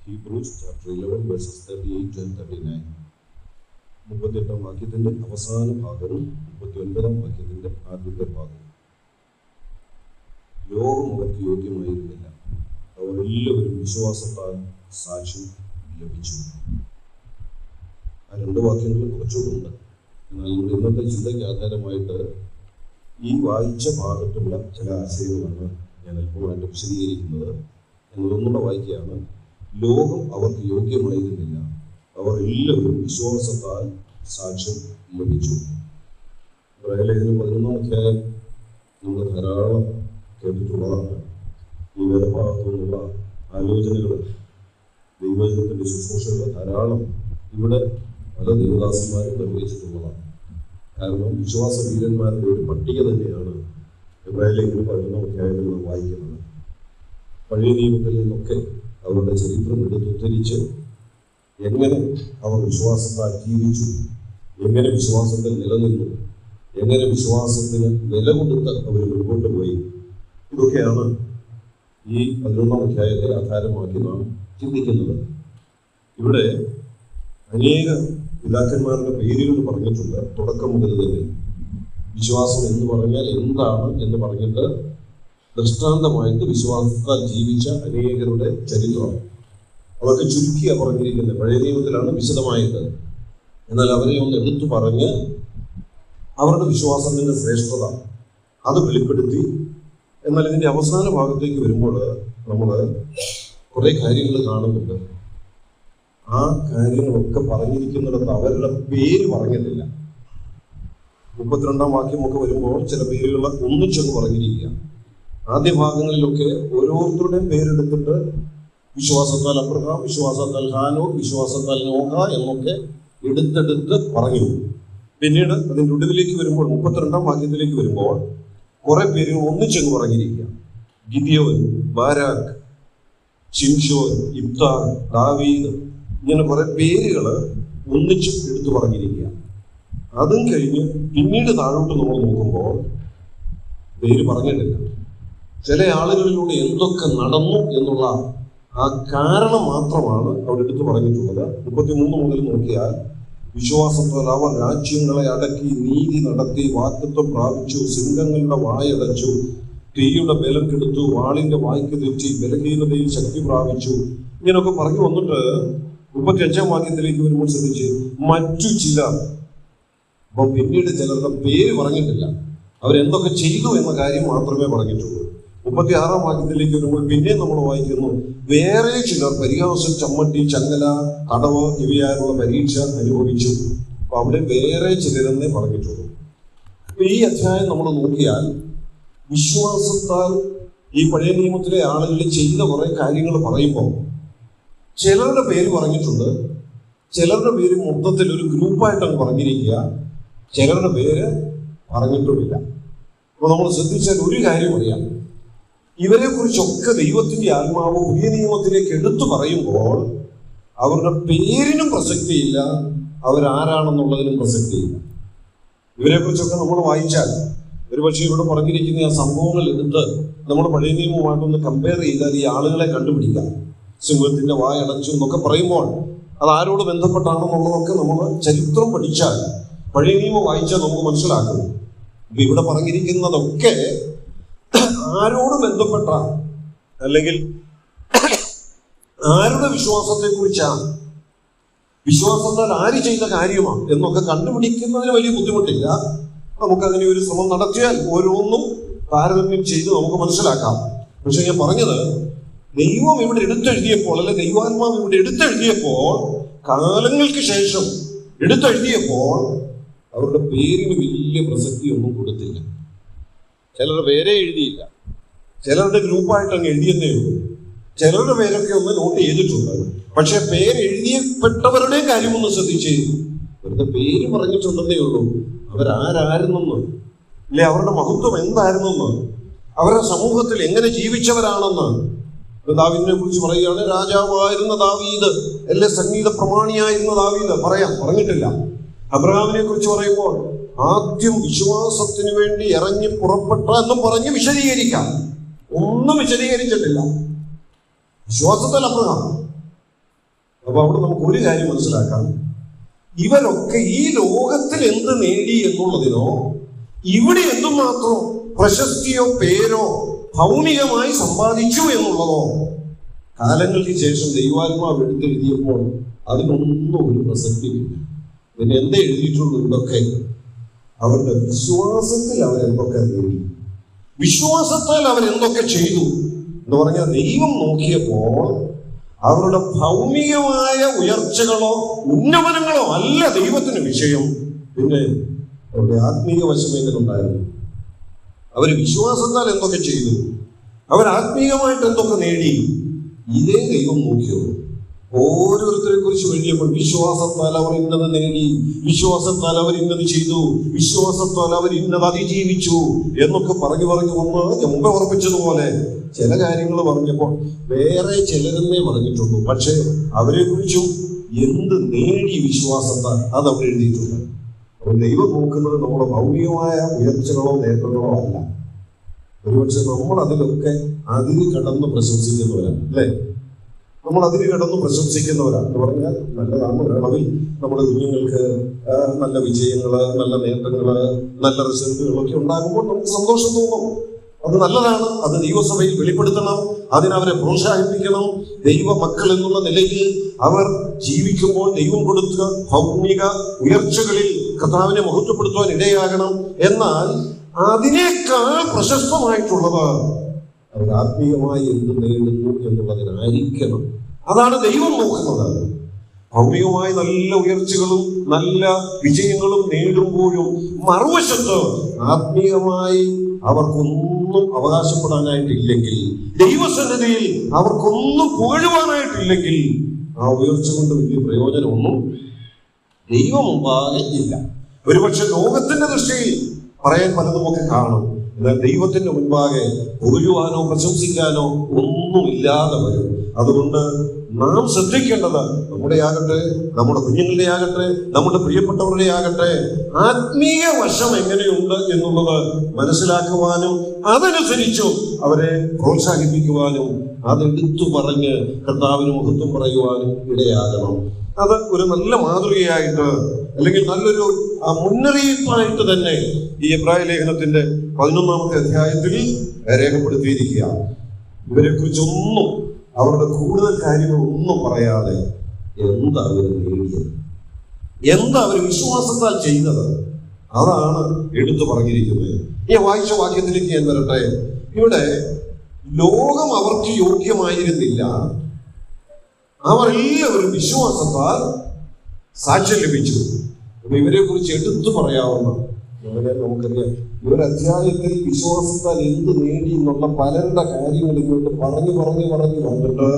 Hebrews chapter 11 verses 38 and 39. 38 വാക്യത്തിന്റെ അവസാന ഭാഗവും 39 വാക്യത്തിന്റെ ആദ്യത്തെ ഭാഗവും. ലോകം അവർക്ക് യോഗ്യമായിരുന്നില്ല, അവർ എല്ലാവരും വിശ്വാസത്താൽ സാക്ഷ്യം ലഭിച്ചു. ആ രണ്ട് വാക്യങ്ങളും കുറച്ചുകൂടുണ്ട്. എന്നാൽ നമ്മുടെ ഇന്നത്തെ ചിന്തയ്ക്ക് ആധാരമായിട്ട് ഈ വായിച്ച ഭാഗത്തുള്ള ചില ആശയങ്ങളാണ് ഞാൻ അല്പമായിട്ട് വിശദീകരിക്കുന്നത്. എന്നതൊന്നുകൂടെ വായിക്കുകയാണ്. ലോകം അവർക്ക് യോഗ്യമായിരുന്നില്ല, അവർ എല്ലാവരും വിശ്വാസത്താൽ സാക്ഷ്യം ലഭിച്ചു. ലേഖനം 11 അധ്യായം നമ്മൾ ധാരാളം കേട്ടിട്ടുള്ളതാണ്. ഈ വേദഭാഗത്തു നിന്നുള്ള ആലോചനകൾ, ദൈവജനത്തിന്റെ ശുശ്രൂഷകൾ ധാരാളം ഇവിടെ പല ദേവദാസന്മാരും നിർവഹിച്ചിട്ടുള്ളതാണ്. കാരണം വിശ്വാസ വീരന്മാരുടെ ഒരു പട്ടിക തന്നെയാണ് ലേഖനം 11 അധ്യായത്തിൽ നാം വായിക്കുന്നത്. പഴയ നിയമത്തിൽ നിന്നൊക്കെ അവരുടെ ചരിത്രം എടുത്തുദ്ധരിച്ച് എങ്ങനെ അവർ വിശ്വാസത്താൽ ജീവിച്ചു, എങ്ങനെ വിശ്വാസത്തിൽ നിലനിന്നു, എങ്ങനെ വിശ്വാസത്തിന് വില കൊടുത്ത് അവർ മുൻപോട്ട് പോയി, ഇതൊക്കെയാണ് ഈ 11 അധ്യായത്തെ ആധാരമാക്കി നാം ചിന്തിക്കുന്നത്. ഇവിടെ അനേക പിതാക്കന്മാരുടെ പേരുകൾ പറഞ്ഞിട്ടുണ്ട്. തുടക്കം മുതൽ തന്നെ വിശ്വാസം എന്ന് പറഞ്ഞാൽ എന്താണ് എന്ന് പറഞ്ഞിട്ട് ദൃഷ്ടാന്തമായിട്ട് വിശ്വാസത്താൽ ജീവിച്ച അനേകരുടെ ചരിത്രമാണ്. അതൊക്കെ ചുരുക്കിയാണ് പറഞ്ഞിരിക്കുന്നത്. പഴയ നിയമത്തിലാണ് വിശദമായത്. എന്നാൽ അവരെ ഒന്ന് എടുത്തു പറഞ്ഞ് അവരുടെ വിശ്വാസത്തിന്റെ ശ്രേഷ്ഠത അത് വെളിപ്പെടുത്തി. എന്നാൽ ഇതിന്റെ അവസാന ഭാഗത്തേക്ക് വരുമ്പോൾ നമ്മൾ കുറെ കാര്യങ്ങൾ കാണുന്നുണ്ട്. ആ കാര്യങ്ങളൊക്കെ പറഞ്ഞിരിക്കുന്നിടത്ത് അവരുടെ പേര് പറഞ്ഞിട്ടില്ല. 32 വാക്യമൊക്കെ വരുമ്പോൾ ചില പേരുകൾ ഒന്നിച്ചൊന്ന് പറഞ്ഞിരിക്കുക. ആദ്യ ഭാഗങ്ങളിലൊക്കെ ഓരോരുത്തരുടെയും പേരെടുത്തിട്ട് വിശ്വാസത്താൽ അബ്രഹാം, വിശ്വാസത്താൽ ഹാനോക്ക്, വിശ്വാസത്താൽ നോഹ എന്നൊക്കെ എടുത്തെടുത്ത് പറഞ്ഞു. പിന്നീട് അതിൻ്റെ ഒടുവിലേക്ക് വരുമ്പോൾ 32 വാക്യത്തിലേക്ക് വരുമ്പോൾ കുറെ പേരുകൾ ഒന്നിച്ചെന്ന് പറഞ്ഞിരിക്കുക. ഗിദിയോൻ, ബാരാക്ക്, ശിംശോൻ, ഇബ്താൻ, ദാവീദ്, ഇങ്ങനെ കുറെ പേരുകൾ ഒന്നിച്ച് എടുത്തു പറഞ്ഞിരിക്കുക. അതും കഴിഞ്ഞ് പിന്നീട് താഴോട്ട് നമ്മൾ നോക്കുമ്പോൾ പേര് പറഞ്ഞിട്ടില്ല. ചില ആളുകളിലൂടെ എന്തൊക്കെ നടന്നു എന്നുള്ള ആ കാരണം മാത്രമാണ് അവിടെ എടുത്തു പറഞ്ഞിട്ടുള്ളത്. 33 മുതൽ നോക്കിയാൽ വിശ്വാസത്താൽ അവർ രാജ്യങ്ങളെ അടക്കി, നീതി നടത്തി, വാഗ്ദത്തം പ്രാപിച്ചു, സിംഹങ്ങളുടെ വായടച്ചു, തീയുടെ ബലം കെടുത്തു, വാളിന്റെ വായ്ക്ക് തെറ്റി, ബലഹീനതയിൽ ശക്തി പ്രാപിച്ചു, ഇങ്ങനെയൊക്കെ പറഞ്ഞു വന്നിട്ട് 35 വാക്യത്തിലേക്ക് വരുമ്പോൾ ശ്രദ്ധിച്ച് മറ്റു ചിലർ. അപ്പൊ പിന്നീട് ചിലരുടെ പേര് പറഞ്ഞിട്ടില്ല, അവരെന്തൊക്കെ ചെയ്തു എന്ന കാര്യം മാത്രമേ പറഞ്ഞിട്ടുള്ളൂ. 36 വാക്യത്തിലേക്ക് വരുമ്പോൾ പിന്നെ നമ്മൾ വായിക്കുന്നു, വേറെ ചിലർ പരിഹാസം, ചമ്മട്ടി, ചങ്ങല, കടവ് ഇവയാലുള്ള പരീക്ഷ അനുഭവിച്ചു. അപ്പൊ അവിടെ വേറെ ചിലരെന്നേ പറഞ്ഞിട്ടുള്ളൂ. അപ്പൊ ഈ അധ്യായം നമ്മൾ നോക്കിയാൽ വിശ്വാസത്താൽ ഈ പഴയ നിയമത്തിലെ ആളുകൾ ചെയ്ത കുറെ കാര്യങ്ങൾ പറയുമ്പോൾ ചിലരുടെ പേര് പറഞ്ഞിട്ടുണ്ട്, ചിലരുടെ പേര് മൊത്തത്തിൽ ഒരു ഗ്രൂപ്പായിട്ടങ്ങ് പറഞ്ഞിരിക്കുക, ചിലരുടെ പേര് പറഞ്ഞിട്ടുമില്ല. അപ്പൊ നമ്മൾ ശ്രദ്ധിച്ചാൽ ഒരു കാര്യം അറിയാം, ഇവരെ കുറിച്ചൊക്കെ ദൈവത്തിന്റെ ആത്മാവ് പുതിയ നിയമത്തിലേക്ക് എടുത്തു പറയുമ്പോൾ അവരുടെ പേരിനും പ്രസക്തിയില്ല, അവരാരാണെന്നുള്ളതിനും പ്രസക്തിയില്ല. ഇവരെ കുറിച്ചൊക്കെ നമ്മൾ വായിച്ചാൽ ഒരുപക്ഷെ ഇവിടെ പറഞ്ഞിരിക്കുന്ന ആ സംഭവങ്ങൾ എടുത്ത് നമ്മൾ പഴയ നിയമവുമായിട്ടൊന്ന് കമ്പയർ ചെയ്താൽ ഈ ആളുകളെ കണ്ടുപിടിക്കാം. സിംഹത്തിന്റെ വായടച്ചു എന്നൊക്കെ പറയുമ്പോൾ അത് ആരോട് ബന്ധപ്പെട്ടാണെന്നുള്ളതൊക്കെ നമ്മൾ ചരിത്രം പഠിച്ചാൽ, പഴയ നിയമം വായിച്ചാൽ നമുക്ക് മനസ്സിലാക്കും. ഇവിടെ പറഞ്ഞിരിക്കുന്നതൊക്കെ ആരോട് ബന്ധപ്പെട്ട, അല്ലെങ്കിൽ ആരുടെ വിശ്വാസത്തെ കുറിച്ചാണ്, വിശ്വാസത്താൽ ആര് ചെയ്ത കാര്യമാണ് എന്നൊക്കെ കണ്ടുപിടിക്കുന്നതിന് വലിയ ബുദ്ധിമുട്ടില്ല. നമുക്കതിനെ ഒരു ശ്രമം നടത്തിയാൽ ഓരോന്നും താരതമ്യം ചെയ്ത് നമുക്ക് മനസ്സിലാക്കാം. പക്ഷെ ഞാൻ പറഞ്ഞത്, ദൈവം ഇവിടെ എടുത്തെഴുതിയപ്പോൾ, അല്ലെ ദൈവാത്മാവ് ഇവിടെ എടുത്തെഴുതിയപ്പോൾ, കാലങ്ങൾക്ക് ശേഷം എടുത്തെഴുതിയപ്പോൾ അവരുടെ പേരിന് വലിയ പ്രസക്തിയൊന്നും കൊടുത്തില്ല. ചിലരുടെ പേരെ എഴുതിയില്ല, ചിലരുടെ ഗ്രൂപ്പായിട്ട് അങ്ങ് എഴുതിയെന്നേ ഉള്ളൂ. ചിലരുടെ പേരൊക്കെ ഒന്ന് നോട്ട് ചെയ്തിട്ടുണ്ട്. പക്ഷെ പേരെഴുതിയപ്പെട്ടവരുടെയും കാര്യമൊന്നും ശ്രദ്ധിച്ചേ, അവരുടെ പേര് പറഞ്ഞിട്ടുണ്ടെന്നേ ഉള്ളൂ. അവരാരായിരുന്നെന്ന്, അല്ലെ അവരുടെ മഹത്വം എന്തായിരുന്നെന്ന്, അവരുടെ സമൂഹത്തിൽ എങ്ങനെ ജീവിച്ചവരാണെന്ന്. ദാവീദിനെ കുറിച്ച് പറയുകയാണ്, രാജാവായിരുന്ന ദാവീദ്, അല്ലെ സംഗീത പ്രമാണിയായിരുന്ന ദാവീദ് പറഞ്ഞിട്ടില്ല. അബ്രഹാമിനെ കുറിച്ച് പറയുമ്പോൾ ആദ്യം വിശ്വാസത്തിന് വേണ്ടി ഇറങ്ങി പുറപ്പെട്ട എന്നും പറഞ്ഞ് വിശദീകരിക്കാം. ഒന്നും വിശദീകരിച്ചിട്ടില്ല. വിശ്വാസത്തിൽ അബ്രഹാം, അപ്പൊ അവിടെ നമുക്ക് ഒരു കാര്യം മനസ്സിലാക്കാം, ഇവരൊക്കെ ഈ ലോകത്തിൽ എന്ത് നേടി എന്നുള്ളതിനോ ഇവിടെ എന്തുമാത്രം പ്രശസ്തിയോ പേരോ ഭൗമികമായി സമ്പാദിച്ചു എന്നുള്ളതോ കാലങ്ങൾക്ക് ശേഷം ദൈവാത്മാവ് എടുത്തെഴുതിയപ്പോൾ അതിനൊന്നും ഒരു പ്രസക്തിയില്ല. പിന്നെ എന്താ എഴുതിയിട്ടുള്ളൂ? ഇതൊക്കെ അവരുടെ വിശ്വാസത്തിൽ അവരെന്തൊക്കെ നേടി, വിശ്വാസത്താൽ അവരെന്തൊക്കെ ചെയ്തു എന്ന് പറഞ്ഞാൽ ദൈവം നോക്കിയപ്പോൾ അവരുടെ ഭൗമികമായ ഉയർച്ചകളോ ഉന്നമനങ്ങളോ അല്ല ദൈവത്തിന് വിഷയം. പിന്നെ അവരുടെ ആത്മീയ വശം എങ്ങനെയുണ്ടായിരുന്നു, അവർ വിശ്വാസത്താൽ എന്തൊക്കെ ചെയ്തു, അവർ ആത്മീയമായിട്ട് എന്തൊക്കെ നേടി, ഇതേ ദൈവം നോക്കിയുള്ളൂ. ഓരോരുത്തരെ കുറിച്ച് എഴുതിയപ്പോൾ വിശ്വാസത്താൽ അവർ ഇന്നത് നേടി, വിശ്വാസത്താൽ അവർ ഇന്നത് ചെയ്തു, വിശ്വാസത്താൽ അവർ ഇന്നത് അതിജീവിച്ചു എന്നൊക്കെ പറഞ്ഞു വന്ന് ഞാൻ മുമ്പ് ഉറപ്പിച്ചതുപോലെ ചില കാര്യങ്ങൾ പറഞ്ഞപ്പോൾ വേറെ ചിലരെന്നേ പറഞ്ഞിട്ടുള്ളൂ. പക്ഷെ അവരെ കുറിച്ചും എന്ത് നേടി വിശ്വാസത്താൽ അത് അവർ എഴുതിയിട്ടുണ്ട്. അപ്പോൾ ദൈവം നോക്കുന്നത് നമ്മുടെ ഭൗമികമായ ഉയർച്ചകളോ നേട്ടങ്ങളോ അല്ല. ഒരുപക്ഷെ നമ്മൾ അതിലൊക്കെ അതിന് കടന്ന് പ്രശംസിക്കുന്നവരാണ്, അല്ലേ? നമ്മൾ അതിന് കിടന്ന് പ്രശംസിക്കുന്നവരാണ് എന്ന് പറഞ്ഞാൽ നല്ലതാണ്. ഒരളവിൽ നമ്മുടെ കുഞ്ഞുങ്ങൾക്ക് നല്ല വിജയങ്ങള്, നല്ല നേട്ടങ്ങള്, നല്ല റിസൾട്ടുകളൊക്കെ ഉണ്ടാകുമ്പോൾ നമുക്ക് സന്തോഷം തോന്നും. അത് നല്ലതാണ്. അത് ദൈവസഭയിൽ വെളിപ്പെടുത്തണം, അതിനവരെ പ്രോത്സാഹിപ്പിക്കണം. ദൈവ മക്കൾ എന്നുള്ള നിലയിൽ അവർ ജീവിക്കുമ്പോൾ ദൈവം കൊടുത്ത ഭൗമിക ഉയർച്ചകളിൽ കർത്താവിനെ മഹത്വപ്പെടുത്തുവാൻ ഇടയാകണം. എന്നാൽ അതിനേക്കാൾ പ്രശസ്തമായിട്ടുള്ളത് അവർ ആത്മീയമായി എന്ത് നേടുന്നു എന്നുള്ളതിനായിരിക്കണം. അതാണ് ദൈവം നോക്കുന്നത്. ഭൗമികമായി നല്ല ഉയർച്ചകളും നല്ല വിജയങ്ങളും നേടുമ്പോഴും മറുവശത്ത് ആത്മീയമായി അവർക്കൊന്നും അവകാശപ്പെടാനായിട്ടില്ലെങ്കിൽ, ദൈവസന്നിധിയിൽ അവർക്കൊന്നും പുകഴുവാനായിട്ടില്ലെങ്കിൽ ആ ഉയർച്ച കൊണ്ട് വലിയ പ്രയോജനമൊന്നും ദൈവം മുമ്പാകെ ഇല്ല. ഒരുപക്ഷെ ലോകത്തിന്റെ ദൃഷ്ടിയിൽ പറയാൻ പലതുമൊക്കെ കാണും. എന്നാൽ ദൈവത്തിന്റെ മുൻപാകെ പുകഴുവാനോ പ്രശംസിക്കാനോ ഒന്നുമില്ലാതെ വരും. അതുകൊണ്ട് നാം ശ്രദ്ധിക്കേണ്ടത് നമ്മുടെ ആകട്ടെ, നമ്മുടെ കുഞ്ഞുങ്ങളുടെ ആകട്ടെ, നമ്മുടെ പ്രിയപ്പെട്ടവരുടെ ആകട്ടെ, ആത്മീയ വശം എങ്ങനെയുണ്ട് എന്നുള്ളത് മനസ്സിലാക്കുവാനും അതനുസരിച്ചും അവരെ പ്രോത്സാഹിപ്പിക്കുവാനും അതെടുത്തു പറഞ്ഞ് കർത്താവിന് മഹത്വം പറയുവാനും ഇടയാകണം. അത് ഒരു നല്ല മാതൃകയായിട്ട് അല്ലെങ്കിൽ നല്ലൊരു മുന്നറിയിപ്പായിട്ട് തന്നെ ഈ എബ്രായ ലേഖനത്തിന്റെ 11-ാമത്തെ അധ്യായത്തിൽ രേഖപ്പെടുത്തിയിരിക്കുക. ഇവരെ കുറിച്ചൊന്നും അവരുടെ കൂടുതൽ കാര്യങ്ങളൊന്നും പറയാതെ എന്താ അവർ നേടിയത്, എന്താ അവർ വിശ്വാസത്താൽ ചെയ്തത്, അതാണ് എടുത്തു പറഞ്ഞിരിക്കുന്നത്. ഈ വായിച്ച വാക്യത്തിലേക്ക് ഞാൻ വരട്ടെ. ഇവിടെ ലോകം അവർക്ക് യോഗ്യമായിരുന്നില്ല, അവർ എല്ലാവരും വിശ്വാസത്താൽ സാക്ഷ്യം ലഭിച്ചു. ഇവരെ കുറിച്ച് എടുത്തു പറയാവുന്ന നമുക്കറിയാം. ഇവർ അധ്യായത്തിൽ വിശ്വാസത്താൽ എന്ത് നേടി എന്നുള്ള പലരുടെ കാര്യങ്ങൾ ഇങ്ങോട്ട് പറഞ്ഞു വന്നിട്ട്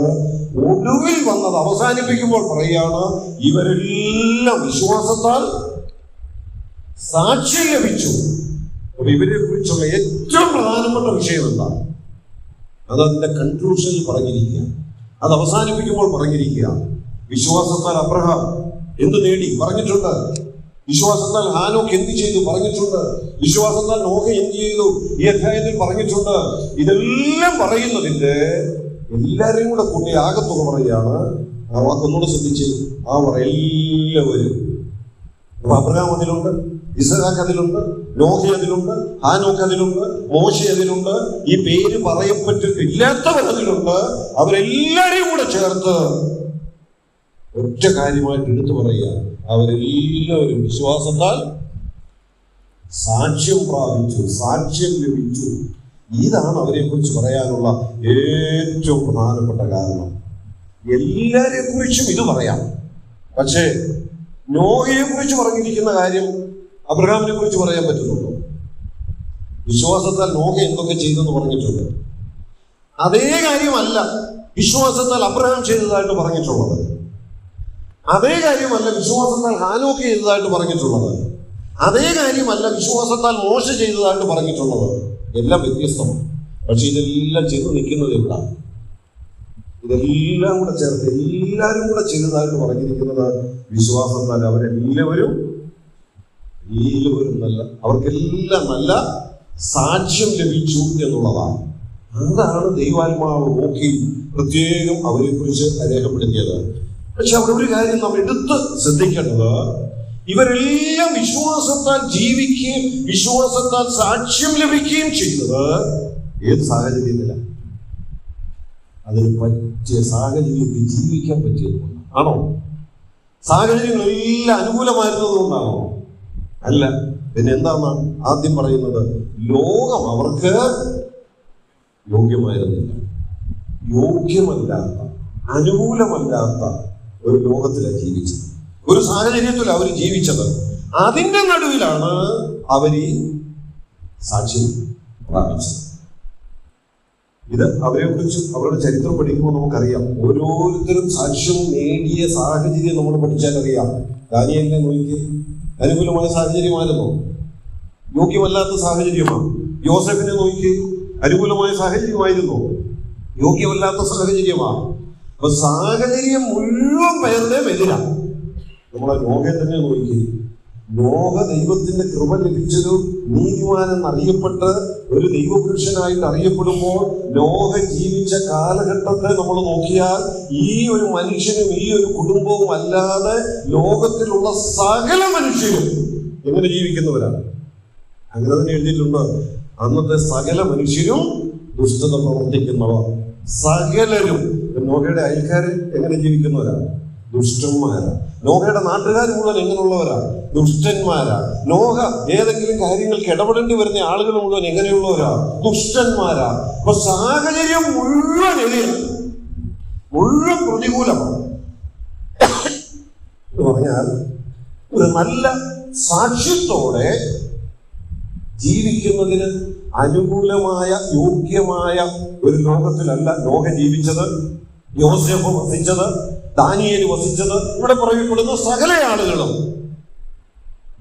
ഒടുവിൽ വന്നത് അവസാനിപ്പിക്കുമ്പോൾ പറയാണ്, ഇവരെല്ലാം വിശ്വാസത്താൽ സാക്ഷ്യം ലഭിച്ചു. അപ്പൊ ഇവരെ കുറിച്ചുള്ള ഏറ്റവും പ്രധാനപ്പെട്ട വിഷയം എന്താണ്? അത് അതിന്റെ കൺക്ലൂഷനിൽ പറഞ്ഞിരിക്കുക, അത് അവസാനിപ്പിക്കുമ്പോൾ പറഞ്ഞിരിക്കുക. വിശ്വാസത്താൽ അബ്രഹാം എന്ത് നേടി പറഞ്ഞിട്ടുണ്ട്, വിശ്വാസത്താൽ ഹാനോക്ക് എന്ത് ചെയ്തു പറഞ്ഞിട്ടുണ്ട്, വിശ്വാസത്താൽ നോഹ എന്ത് ചെയ്തു ഈ അധ്യായത്തിൽ പറഞ്ഞിട്ടുണ്ട്. ഇതെല്ലാം പറയുന്നതിന്റെ എല്ലാവരെയും കൂടെ കൂട്ടി ആകത്തുക പറയുകയാണ്. ആ വാക്കൊന്നുകൂടെ ശ്രദ്ധിച്ച്, അവർ എല്ലാവരും. അപ്പൊ അബ്രഹാം അതിലുണ്ട്, ഇസ്ഹാക്ക് അതിലുണ്ട്, നോഹ അതിലുണ്ട്, ഹാനോക്ക് അതിലുണ്ട്, മോശെ അതിലുണ്ട്, ഈ പേര് പറയപ്പെട്ടിട്ടില്ലാത്തവർ അതിലുണ്ട്. അവരെല്ലാരെയും കൂടെ ചേർത്ത് ഒറ്റ കാര്യമായിട്ട് എടുത്തു പറയുക, അവരെല്ലാവരും വിശ്വാസത്താൽ സാക്ഷ്യം പ്രാപിച്ചു, സാക്ഷ്യം ലഭിച്ചു. ഇതാണ് അവരെ കുറിച്ച് പറയാനുള്ള ഏറ്റവും പ്രധാനപ്പെട്ട കാരണം. എല്ലാരെ കുറിച്ചും ഇത് പറയാം, പക്ഷേ നോഹയെ കുറിച്ച് പറഞ്ഞിരിക്കുന്ന കാര്യം അബ്രഹാമിനെ കുറിച്ച് പറയാൻ പറ്റുന്നുണ്ടോ? വിശ്വാസത്താൽ നോഹ എന്തൊക്കെ ചെയ്തെന്ന് പറഞ്ഞിട്ടുണ്ട്. അതേ കാര്യമല്ല വിശ്വാസത്താൽ അബ്രഹാം ചെയ്തതായിട്ട് പറഞ്ഞിട്ടുള്ളത്. അതേ കാര്യമല്ല വിശ്വാസത്താൽ ഹാനോക്ക് ചെയ്തതായിട്ട് പറഞ്ഞിട്ടുള്ളത്. അതേ കാര്യമല്ല വിശ്വാസത്താൽ മോശ ചെയ്തതായിട്ട് പറഞ്ഞിട്ടുള്ളത്. എല്ലാം വ്യത്യസ്തമാണ്. പക്ഷെ ഇതെല്ലാം ചെന്ന് നിൽക്കുന്നത് എവിടെ? ഇതെല്ലാം കൂടെ ചേർത്ത് എല്ലാവരും കൂടെ ചെയ്തതായിട്ട് പറഞ്ഞിരിക്കുന്നത് വിശ്വാസത്താൽ അവരെല്ലാവരും നല്ല, അവർക്കെല്ലാം നല്ല സാക്ഷ്യം ലഭിച്ചു എന്നുള്ളതാണ്. അതാണ് ദൈവാത്മാവ് നോക്കി പ്രത്യേകം അവരെ കുറിച്ച് രേഖപ്പെടുത്തിയത്. പക്ഷെ അവിടെ ഒരു കാര്യം നാം എടുത്ത് ശ്രദ്ധിക്കേണ്ടത്, ഇവരെല്ലാം വിശ്വാസത്താൽ ജീവിക്കുകയും വിശ്വാസത്താൽ സാക്ഷ്യം ലഭിക്കുകയും ചെയ്യുന്നത് ഏത് സാഹചര്യത്തിലാണ്? അതിന് പറ്റിയ സാഹചര്യത്തിൽ ജീവിക്കാൻ പറ്റിയതുകൊണ്ട് ആണോ? സാഹചര്യങ്ങളെല്ലാം അനുകൂലമായിരുന്നത് കൊണ്ടാണോ? അല്ല. പിന്നെ എന്താണ് ആദ്യം പറയുന്നത്? ലോകം അവർക്ക് യോഗ്യമായിരുന്നില്ല. യോഗ്യമല്ലാത്ത, അനുകൂലമല്ലാത്ത ഒരു ലോകത്തിലാണ് ജീവിച്ചത്, ഒരു സാഹചര്യത്തിൽ അവർ ജീവിച്ചത്. അതിന്റെ നടുവിലാണ് അവർ ഈ സാക്ഷ്യം പ്രാപിച്ചത്. ഇത് അവരെ കുറിച്ച് അവരുടെ ചരിത്രം പഠിക്കുമ്പോൾ നമുക്കറിയാം. ഓരോരുത്തരും സാക്ഷ്യം നേടിയ സാഹചര്യം നമ്മൾ പഠിച്ചാൽ അറിയാം. ദാനിയേലിനെ നോക്കി, അനുകൂലമായ സാഹചര്യമായിരുന്നു, യോഗ്യമല്ലാത്ത സാഹചര്യമാണ്. യോസേഫിനെ നോക്കി, അനുകൂലമായ സാഹചര്യമായിരുന്നു, യോഗ്യമല്ലാത്ത സാഹചര്യമാണ്. അപ്പൊ സാഹചര്യം മുഴുവൻ പേരുടെ എതിരാണ്. നമ്മളെ നോഹയെ തന്നെ നോക്കി. നോഹ ദൈവത്തിന്റെ കൃപ ലഭിച്ചൊരു നീതിമാനെന്നറിയപ്പെട്ട് ഒരു ദൈവപുരുഷനായിട്ട് അറിയപ്പെടുമ്പോൾ നോഹ ജീവിച്ച കാലഘട്ടത്തെ നമ്മൾ നോക്കിയാൽ ഈ ഒരു മനുഷ്യനും ഈ ഒരു കുടുംബവും അല്ലാതെ ലോകത്തിലുള്ള സകല മനുഷ്യരും എങ്ങനെ ജീവിക്കുന്നവരാണ്? അങ്ങനെ തന്നെ എഴുതിയിട്ടുണ്ട്. അന്നത്തെ സകല മനുഷ്യരും ദുഷ്ടത പ്രവർത്തിക്കുന്നവർ. സകലരും. നോഹയുടെ അയൽക്കാര് എങ്ങനെ ജീവിക്കുന്നവരാണ്? ദുഷ്ടന്മാരാ. നോഹയുടെ നാട്ടുകാർ മുഴുവൻ എങ്ങനെയുള്ളവരാ? ദുഷ്ടന്മാരാ. നോഹ ഏതെങ്കിലും കാര്യങ്ങൾക്ക് ഇടപെടേണ്ടി വരുന്ന ആളുകൾ മുഴുവൻ എങ്ങനെയുള്ളവരാ? ദുഷ്ടന്മാരാ. അപ്പൊ സാഹചര്യം മുഴുവൻ എതിരാണ്, മുഴുവൻ പ്രതികൂലമാണ്. എന്ന് പറഞ്ഞാൽ ഒരു നല്ല സാക്ഷ്യത്തോടെ ജീവിക്കുന്നതിന് അനുകൂലമായ യോഗ്യമായ ഒരു ലോകത്തിലല്ല നോഹ ജീവിച്ചത്, യോസേഫ് വസിച്ചത്, ദാനിയേൽ വസിച്ചത്. ഇവിടെ പറയപ്പെടുന്ന സകല ആളുകളും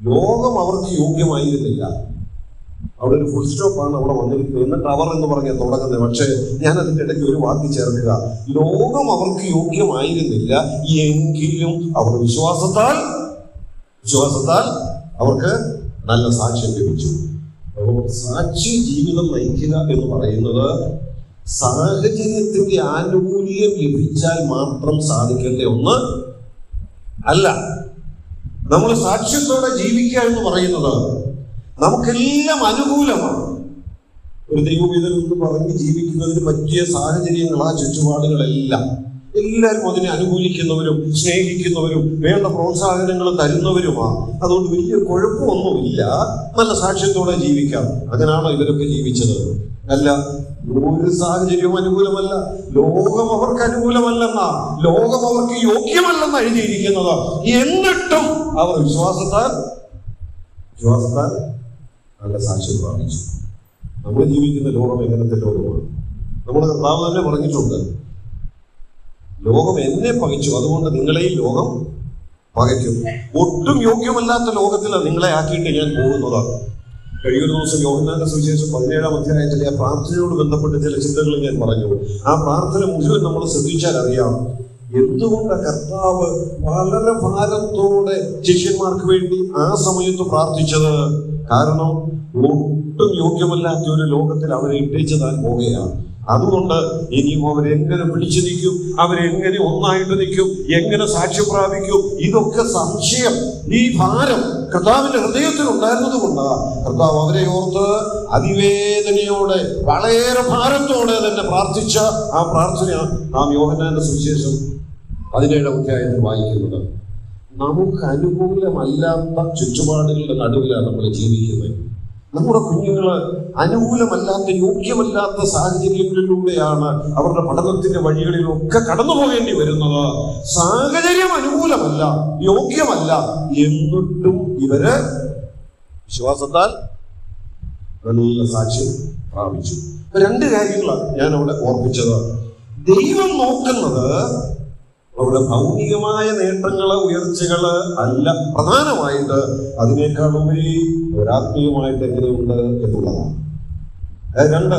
ലോകം അവർക്ക് യോഗ്യമായിരുന്നില്ല. അവിടെ ഒരു ഫുൾ സ്റ്റോപ്പാണ് അവിടെ വന്നിരിക്കുന്നത്. എന്നിട്ട് അവർ എന്ന് പറഞ്ഞാൽ തുടങ്ങുന്നത്. പക്ഷേ ഞാൻ അതിൻ്റെ ഇടയ്ക്ക് ഒരു വാക്ക് ചേർക്കുക. ലോകം അവർക്ക് യോഗ്യമായിരുന്നില്ല, എങ്കിലും അവർ വിശ്വാസത്താൽ അവർക്ക് നല്ല സാക്ഷ്യം ലഭിച്ചു. സാക്ഷി ജീവിതം നയിക്കുക എന്ന് പറയുന്നത് സാഹചര്യത്തിന്റെ ആനുകൂല്യം ലഭിച്ചാൽ മാത്രം സാധിക്കേണ്ട ഒന്ന് അല്ല. നമ്മൾ സാക്ഷ്യത്തോടെ ജീവിക്കുക എന്ന് പറയുന്നത് നമുക്കെല്ലാം അനുകൂലമാണ്. ഒരു ദൈവവിധം പറഞ്ഞ് ജീവിക്കുന്നതിന് പറ്റിയ സാഹചര്യങ്ങളാ ചുറ്റുപാടുകളെല്ലാം. എല്ലാവരും അതിനെ അനുകൂലിക്കുന്നവരും സ്നേഹിക്കുന്നവരും വേണ്ട പ്രോത്സാഹനങ്ങൾ തരുന്നവരുമാണ്. അതുകൊണ്ട് വലിയ കുഴപ്പമൊന്നുമില്ല, നല്ല സാക്ഷ്യത്തോടെ ജീവിക്കാം. അങ്ങനെയാണോ ഇവരൊക്കെ ജീവിച്ചത്? അല്ല. ഒരു സാഹചര്യവും അനുകൂലമല്ല. ലോകം അവർക്ക് അനുകൂലമല്ലെന്നാ, ലോകം അവർക്ക് യോഗ്യമല്ലെന്ന് എഴുതിയിരിക്കുന്നത്. എന്നിട്ടും അവർ വിശ്വാസത്താൽ നല്ല സാക്ഷ്യം പ്രാപിച്ചു. നമ്മൾ ജീവിക്കുന്ന ലോകം എങ്ങനത്തെ ലോകമാണ്? നമ്മുടെ കർത്താവ് തന്നെ പറഞ്ഞിട്ടുണ്ട്, ലോകം എന്നെ പകച്ചു, അതുകൊണ്ട് നിങ്ങളെയും ലോകം പകയ്ക്കും. ഒട്ടും യോഗ്യമല്ലാത്ത ലോകത്തിലാണ് നിങ്ങളെ ആക്കിയിട്ട് ഞാൻ പോകുന്നതാണ്. കഴിയൊരു ദിവസം യോഹന്നാന്റെ സുവിശേഷം 17-ാം അധ്യായത്തിലെ ആ പ്രാർത്ഥനയോട് ബന്ധപ്പെട്ട് ചില ചിന്തകൾ ഞാൻ പറഞ്ഞു. ആ പ്രാർത്ഥന മുഴുവൻ നമ്മൾ ശ്രദ്ധിച്ചാൽ അറിയാം എന്തുകൊണ്ട് കർത്താവ് വളരെ ഭാരത്തോടെ ശിഷ്യന്മാർക്ക് വേണ്ടി ആ സമയത്ത് പ്രാർത്ഥിച്ചത്. കാരണം ഒട്ടും യോഗ്യമല്ലാത്ത ഒരു ലോകത്തിൽ അവരെ ഇട്ടേച്ച് താൻ പോകുകയാണ്. അതുകൊണ്ട് ഇനിയും അവരെങ്ങനെ പിടിച്ചു നിൽക്കും, അവരെങ്ങനെ ഒന്നായിട്ട് നിൽക്കും, എങ്ങനെ സാക്ഷ്യം പ്രാപിക്കും, ഇതൊക്കെ സംശയം. ഈ ഭാരം കർത്താവിന്റെ ഹൃദയത്തിൽ ഉണ്ടായിരുന്നത് കൊണ്ടാണ് കർത്താവ് അവരെ ഓർത്ത് അതിവേദനയോടെ വളരെ ഭാരത്തോടെ തന്നെ പ്രാർത്ഥിച്ച ആ പ്രാർത്ഥന നാം യോഹന്നാന്റെ സുവിശേഷം 17-ാം അധ്യായത്തിൽ വായിക്കുന്നത്. നമുക്ക് അനുകൂലമല്ലാത്ത ചുറ്റുപാടുകളുടെ നടുവിലാണ് നമ്മൾ ജീവിക്കുന്നത്. നമ്മുടെ കുഞ്ഞുങ്ങള് അനുകൂലമല്ലാത്ത യോഗ്യമല്ലാത്ത സാഹചര്യങ്ങളിലൂടെയാണ് അവരുടെ പഠനത്തിന്റെ വഴികളിലൊക്കെ കടന്നു പോകേണ്ടി വരുന്നത്. സാഹചര്യം അനുകൂലമല്ല, യോഗ്യമല്ല, എന്നിട്ടും ഇവര് വിശ്വാസത്താൽ നല്ല സാക്ഷ്യം പ്രാപിച്ചു. രണ്ട് കാര്യങ്ങളാണ് ഞാൻ അവിടെ ഓർപ്പിച്ചത്. ദൈവം നോക്കുന്നത് അവരുടെ ഭൗതികമായ നേട്ടങ്ങള്, ഉയർച്ചകള് അല്ല പ്രധാനമായിട്ട്. അതിനേക്കാൾ ഉപരി ഒരാത്മീയമായിട്ട് എങ്ങനെയുണ്ട് എന്നുള്ളതാണ്. രണ്ട്,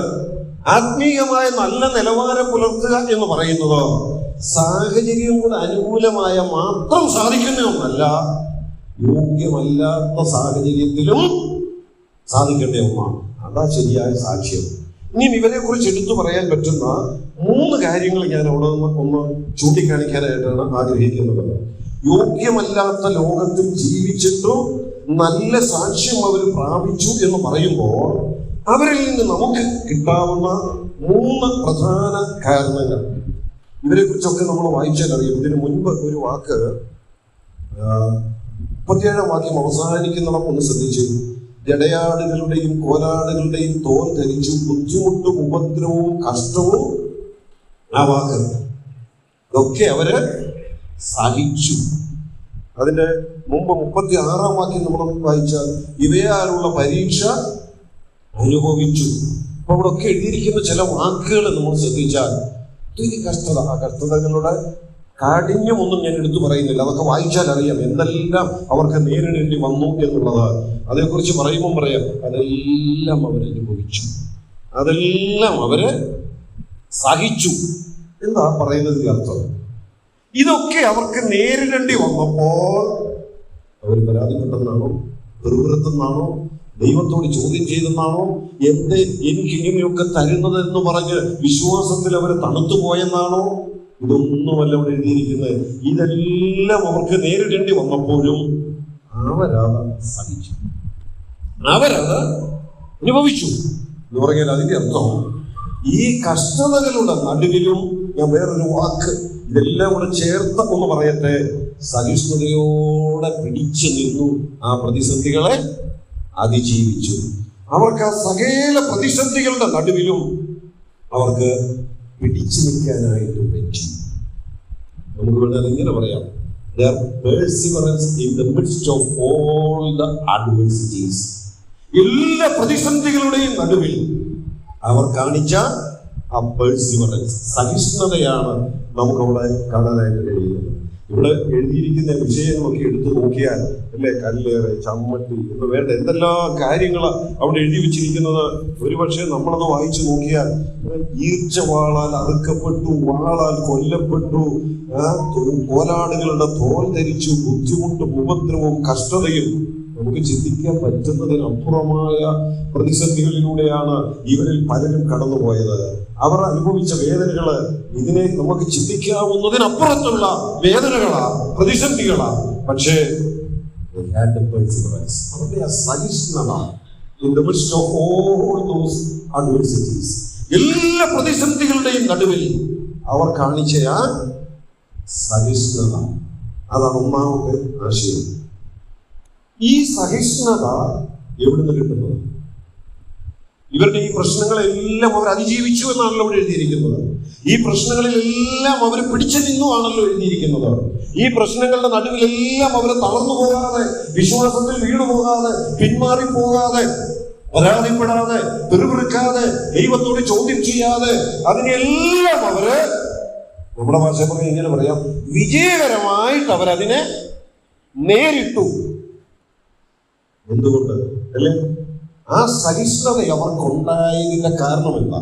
ആത്മീയമായ നല്ല നിലവാരം പുലർത്തുക എന്ന് പറയുന്നത് സാഹചര്യം കൂടെ അനുകൂലമായ മാത്രം സാധിക്കുന്ന ഒന്നല്ല, യോഗ്യമല്ലാത്ത സാഹചര്യത്തിലും സാധിക്കേണ്ട ഒന്നാണ്. അതാ ശരിയായ സാക്ഷ്യം. ഇനിയും ഇവരെ കുറിച്ച് എടുത്തു പറയാൻ പറ്റുന്ന 3 കാര്യങ്ങൾ ഞാൻ അവിടെ ഒന്ന് ചൂണ്ടിക്കാണിക്കാനായിട്ടാണ് ആഗ്രഹിക്കുന്നത്. യോഗ്യമല്ലാത്ത ലോകത്തിൽ ജീവിച്ചിട്ടും നല്ല സാക്ഷ്യം അവർ പ്രാപിച്ചു എന്ന് പറയുമ്പോൾ അവരിൽ നിന്ന് നമുക്ക് കിട്ടാവുന്ന 3 പ്രധാന കാരണങ്ങൾ. ഇവരെ കുറിച്ചൊക്കെ നമ്മൾ വായിച്ചാൽ അറിയാം. ഇതിനു മുൻപ് ഒരു വാക്ക് 37 വാക്യം അവസാനിക്കുന്നിടം ഒന്ന് ശ്രദ്ധിച്ചു. ജടയാടുകളുടെയും കോലാടുകളുടെയും തോൽ ധരിച്ചു ബുദ്ധിമുട്ടും ഉപദ്രവവും കഷ്ടവും, ആ വാക്ക് ഇതൊക്കെ അവര് സഹിച്ചു. അതിന്റെ മുമ്പ് 36 വാക്യം നമ്മൾ വായിച്ചാൽ ഇവയാലുള്ള പരീക്ഷ അനുഭവിച്ചു. അപ്പൊ അവിടെ ഒക്കെ എഴുതിയിരിക്കുന്ന ചില വാക്കുകൾ നമ്മൾ ശ്രദ്ധിച്ചാൽ ഒത്തിരി കഷ്ടത, ആ കഷ്ടതകളുടെ കാഠിന്യമൊന്നും ഞാൻ എടുത്തു പറയുന്നില്ല. അതൊക്കെ വായിച്ചാൽ അറിയാം എന്തെല്ലാം അവർക്ക് നേരിടേണ്ടി വന്നു എന്നുള്ളത്. അതേക്കുറിച്ച് പറയുമ്പോൾ പറയാം അതെല്ലാം അവരനുഭവിച്ചു, അതെല്ലാം അവര് സഹിച്ചു. എന്താ പറയുന്നതിന്റെ അർത്ഥം? ഇതൊക്കെ അവർക്ക് നേരിടേണ്ടി വന്നപ്പോൾ അവർ പരാതിപ്പെട്ടെന്നാണോ, വെറുതെന്നാണോ, ദൈവത്തോട് ചോദ്യം ചെയ്തെന്നാണോ, എന്തേ എനിക്ക് ഇങ്ങനെയൊക്കെ തരുന്നത് എന്ന് പറഞ്ഞ് വിശ്വാസത്തിൽ അവർ തണുത്തു പോയെന്നാണോ? ഇതൊന്നുമല്ല അവിടെ എഴുതിയിരിക്കുന്നത്. ഇതെല്ലാം അവർക്ക് നേരിടേണ്ടി വന്നപ്പോഴും അവരത് സഹിച്ചു, അവരത് അനുഭവിച്ചു എന്ന് പറഞ്ഞാൽ അതിന്റെ അർത്ഥം ഈ കഷ്ടതകളുടെ നടുവിലും ഞാൻ വേറൊരു വാക്ക് ഇതെല്ലാം കൂടെ ചേർത്ത് ഒന്ന് പറയട്ടെ, സഹിഷ്ണുതയോടെ പിടിച്ചു നിന്നു, ആ പ്രതിസന്ധികളെ അതിജീവിച്ചു. അവർക്ക് ആ സകല പ്രതിസന്ധികളുടെ നടുവിലും അവർക്ക് പിടിച്ചു നിൽക്കാനായിട്ട് പറ്റി. നമുക്ക് വേണ്ടത് ഇങ്ങനെ പറയാം, their perseverance in the midst of all the adversities. എല്ലാ പ്രതിസന്ധികളുടെയും നടുവിൽ അവർ കാണിച്ച ആ പെർസിവറൻസ്, സഹിഷ്ണുതയാണ് നമുക്കവിടെ കാണാനായിട്ട് കഴിയുന്നത്. ഇവിടെ എഴുതിയിരിക്കുന്ന വിഷയങ്ങളൊക്കെ എടുത്തു നോക്കിയാൽ അല്ലേ, കല്ലേറ്, ചമ്മട്ടി എന്ന് വേണ്ട എന്തെല്ലാം കാര്യങ്ങൾ അവിടെ എഴുതി വെച്ചിരിക്കുന്നത്. ഒരുപക്ഷെ നമ്മളത് വായിച്ചു നോക്കിയാൽ ഈർച്ചവാളാൽ അറുക്കപ്പെട്ടു, വാളാൽ കൊല്ലപ്പെട്ടു, കോലാടുകളുടെ തോൽ ധരിച്ചു, ബുദ്ധിമുട്ടും ഉപദ്രവവും കഷ്ടതയും, നമുക്ക് ചിന്തിക്കാൻ പറ്റുന്നതിനപ്പുറമായ പ്രതിസന്ധികളിലൂടെയാണ് ഇവരിൽ പലരും കടന്നുപോയത്. അവർ അനുഭവിച്ച വേദനകള് ഇതിനെ നമുക്ക് ചിന്തിക്കാവുന്നതിനപ്പുറത്തുള്ള വേദനകളാ, പ്രതിസന്ധികളാ. പക്ഷേ അവരുടെ ആ സഹിഷ്ണുത in the midst of all those adversities, എല്ലാ പ്രതിസന്ധികളുടെയും നടുവിൽ അവർ കാണിച്ച ആ സഹിഷ്ണുത, അതാണ് ഒന്നാമത്തെ ആശയം. ഈ സഹിഷ്ണുത എവിടുന്ന് കിട്ടുന്നത്? ഇവരുടെ ഈ പ്രശ്നങ്ങളെല്ലാം അവർ അതിജീവിച്ചു എന്നാണല്ലോ ഇവിടെ എഴുതിയിരിക്കുന്നത്. ഈ പ്രശ്നങ്ങളിലെല്ലാം അവർ പിടിച്ചു നിന്നു ആണല്ലോ എഴുതിയിരിക്കുന്നത്. ഈ പ്രശ്നങ്ങളുടെ നടുവിലെല്ലാം അവർ തളർന്നു പോകാതെ, വിശ്വാസത്തിൽ വീണു പോകാതെ, പിന്മാറി പോകാതെ, പരാതിപ്പെടാതെ, പെറുപിറുക്കാതെ, ദൈവത്തോട് ചോദ്യം ചെയ്യാതെ, അതിനെല്ലാം അവര്, നമ്മുടെ ഭാഷ പറഞ്ഞ ഇങ്ങനെ പറയാം, വിജയകരമായിട്ട് അവരതിനെ നേരിട്ടു. എന്തുകൊണ്ട് അല്ലേ? ആ സഹിഷ്ണുത അവർക്കുണ്ടായതിന്റെ കാരണം എന്താ?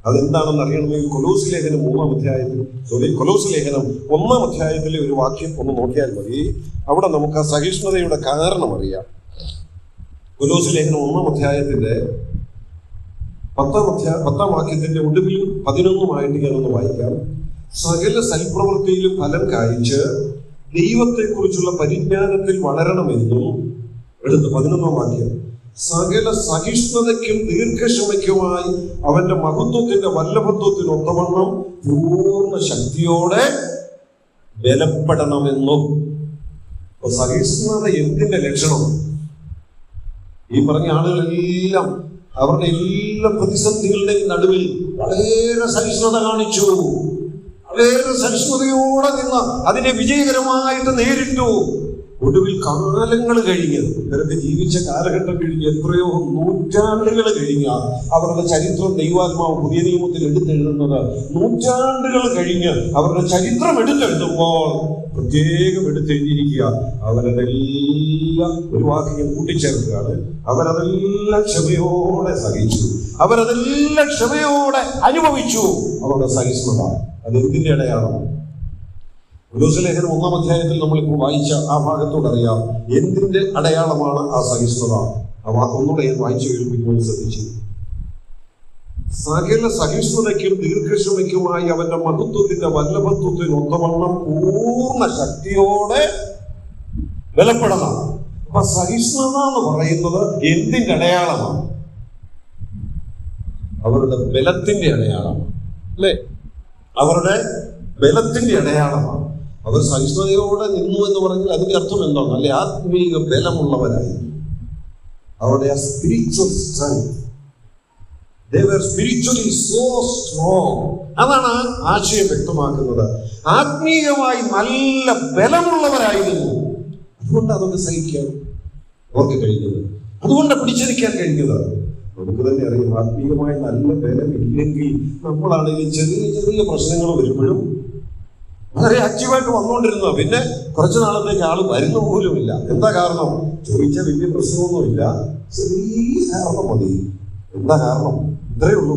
അതെന്താണെന്ന് അറിയണമെങ്കിൽ കൊലോസ് ലേഖനം 1 അധ്യായത്തിലെ ഒരു വാക്യം ഒന്ന് നോക്കിയാൽ മതി. അവിടെ നമുക്ക് ആ സഹിഷ്ണുതയുടെ കാരണം അറിയാം. കൊലോസ് ലേഖനം 1 അധ്യായത്തിന്റെ 10 വാക്യത്തിന്റെ ഒടുവിലും 11 ഞാനൊന്ന് വായിക്കാം. സകല സൽപ്രവൃത്തിയിലും ഫലം കായ്ച്ച് ദൈവത്തെക്കുറിച്ചുള്ള പരിജ്ഞാനത്തിൽ വളരണമെന്നും, എടുത്ത് 11 വാക്യം, സകല സഹിഷ്ണുതയ്ക്കും ദീർഘക്ഷമയ്ക്കുമായി അവന്റെ മഹത്വത്തിന്റെ വല്ലഭത്വത്തിനൊത്തവണ്ണം പൂർണ്ണ ശക്തിയോടെ ബലപ്പെടണമെന്നും. സഹിഷ്ണുത എന്തിന്റെ ലക്ഷണം? ഈ പറഞ്ഞ ആളുകളെല്ലാം അവരുടെ എല്ലാ പ്രതിസന്ധികളുടെയും നടുവിൽ വളരെ സഹിഷ്ണുത കാണിച്ചു, വളരെ സഹിഷ്ണുതയോടെ നിന്ന് അതിനെ വിജയകരമായിട്ട് നേരിട്ടു. ഒടുവിൽ കാലങ്ങൾ കഴിഞ്ഞ്, ഇവരൊക്കെ ജീവിച്ച കാലഘട്ടം കഴിഞ്ഞ് എത്രയോ നൂറ്റാണ്ടുകൾ കഴിഞ്ഞ അവരുടെ ചരിത്രം ദൈവാത്മാവ് പുതിയ നിയമത്തിൽ എടുത്തെഴുതുന്നത്, നൂറ്റാണ്ടുകൾ കഴിഞ്ഞ് അവരുടെ ചരിത്രം എടുത്തെഴുതുമ്പോൾ പ്രത്യേകം എടുത്തെഴുതിയിരിക്കുക, അവരതെല്ലാം ഒരു വാക്യം കൂട്ടിച്ചേർക്കുകയാണ്, അവരതെല്ലാം ക്ഷമയോടെ സഹിച്ചു, അവരതെല്ലാം ക്ഷമയോടെ അനുഭവിച്ചു അവരുടെ സഹിഷ്ണുത. അതെന്തിന്റെ അടയാളം? കൊലോസ് ലേഖനം 1 അധ്യായത്തിൽ നമ്മളിപ്പോൾ വായിച്ച ആ ഭാഗത്തോട് അറിയാം എന്തിന്റെ അടയാളമാണ് ആ സഹിഷ്ണുത. ആ വാക്ക് ഒന്നുകൂടെ ഞാൻ വായിച്ചു കേൾപ്പിക്കുമെന്ന് ശ്രദ്ധിച്ചു. സകല സഹിഷ്ണുതയ്ക്കും ദീർഘക്ഷമയ്ക്കുമായി അവന്റെ മഹത്വത്തിന്റെ വല്ലഭത്വത്തിനൊത്തവണ്ണം പൂർണ്ണ ശക്തിയോടെ ബലപ്പെടണം. അപ്പൊ സഹിഷ്ണുത എന്ന് പറയുന്നത് എന്തിന്റെ അടയാളമാണ്? അവരുടെ ബലത്തിന്റെ അടയാളമാണ്, അല്ലേ? അവരുടെ ബലത്തിന്റെ അടയാളമാണ്. അവർ സഹിഷ്ണുതയോടെ നിന്നു എന്ന് പറഞ്ഞാൽ അതിന്റെ അർത്ഥം എന്താണ്? അല്ലെ, ആത്മീയ ബലമുള്ളവരായിരുന്നു. അവരുടെ ആ spiritual strength, they were spiritually so strong. അതാണ് ആശയം വ്യക്തമാക്കുന്നത്. ആത്മീയമായി നല്ല ബലമുള്ളവരായിരുന്നു. അതുകൊണ്ട് അതൊക്കെ സഹിക്കാൻ അവർക്ക് കഴിഞ്ഞത്, അതുകൊണ്ട് പിടിച്ചെടുക്കാൻ കഴിഞ്ഞത്. നമുക്ക് തന്നെ അറിയാം, ആത്മീയമായി നല്ല ബലം ഇല്ലെങ്കിൽ നമ്മളാണെങ്കിൽ ചെറിയ ചെറിയ പ്രശ്നങ്ങൾ വരുമ്പോഴും വളരെ ആക്റ്റീവായിട്ട് വന്നുകൊണ്ടിരുന്നത്. പിന്നെ കുറച്ചു നാളത്തേക്ക് ആള് വരുന്ന പോലുമില്ല. എന്താ കാരണം? ചോദിച്ച വലിയ പ്രശ്നമൊന്നുമില്ല, ചെറിയ കാരണം മതി. എന്താ കാരണം? ഇത്രയേ ഉള്ളൂ,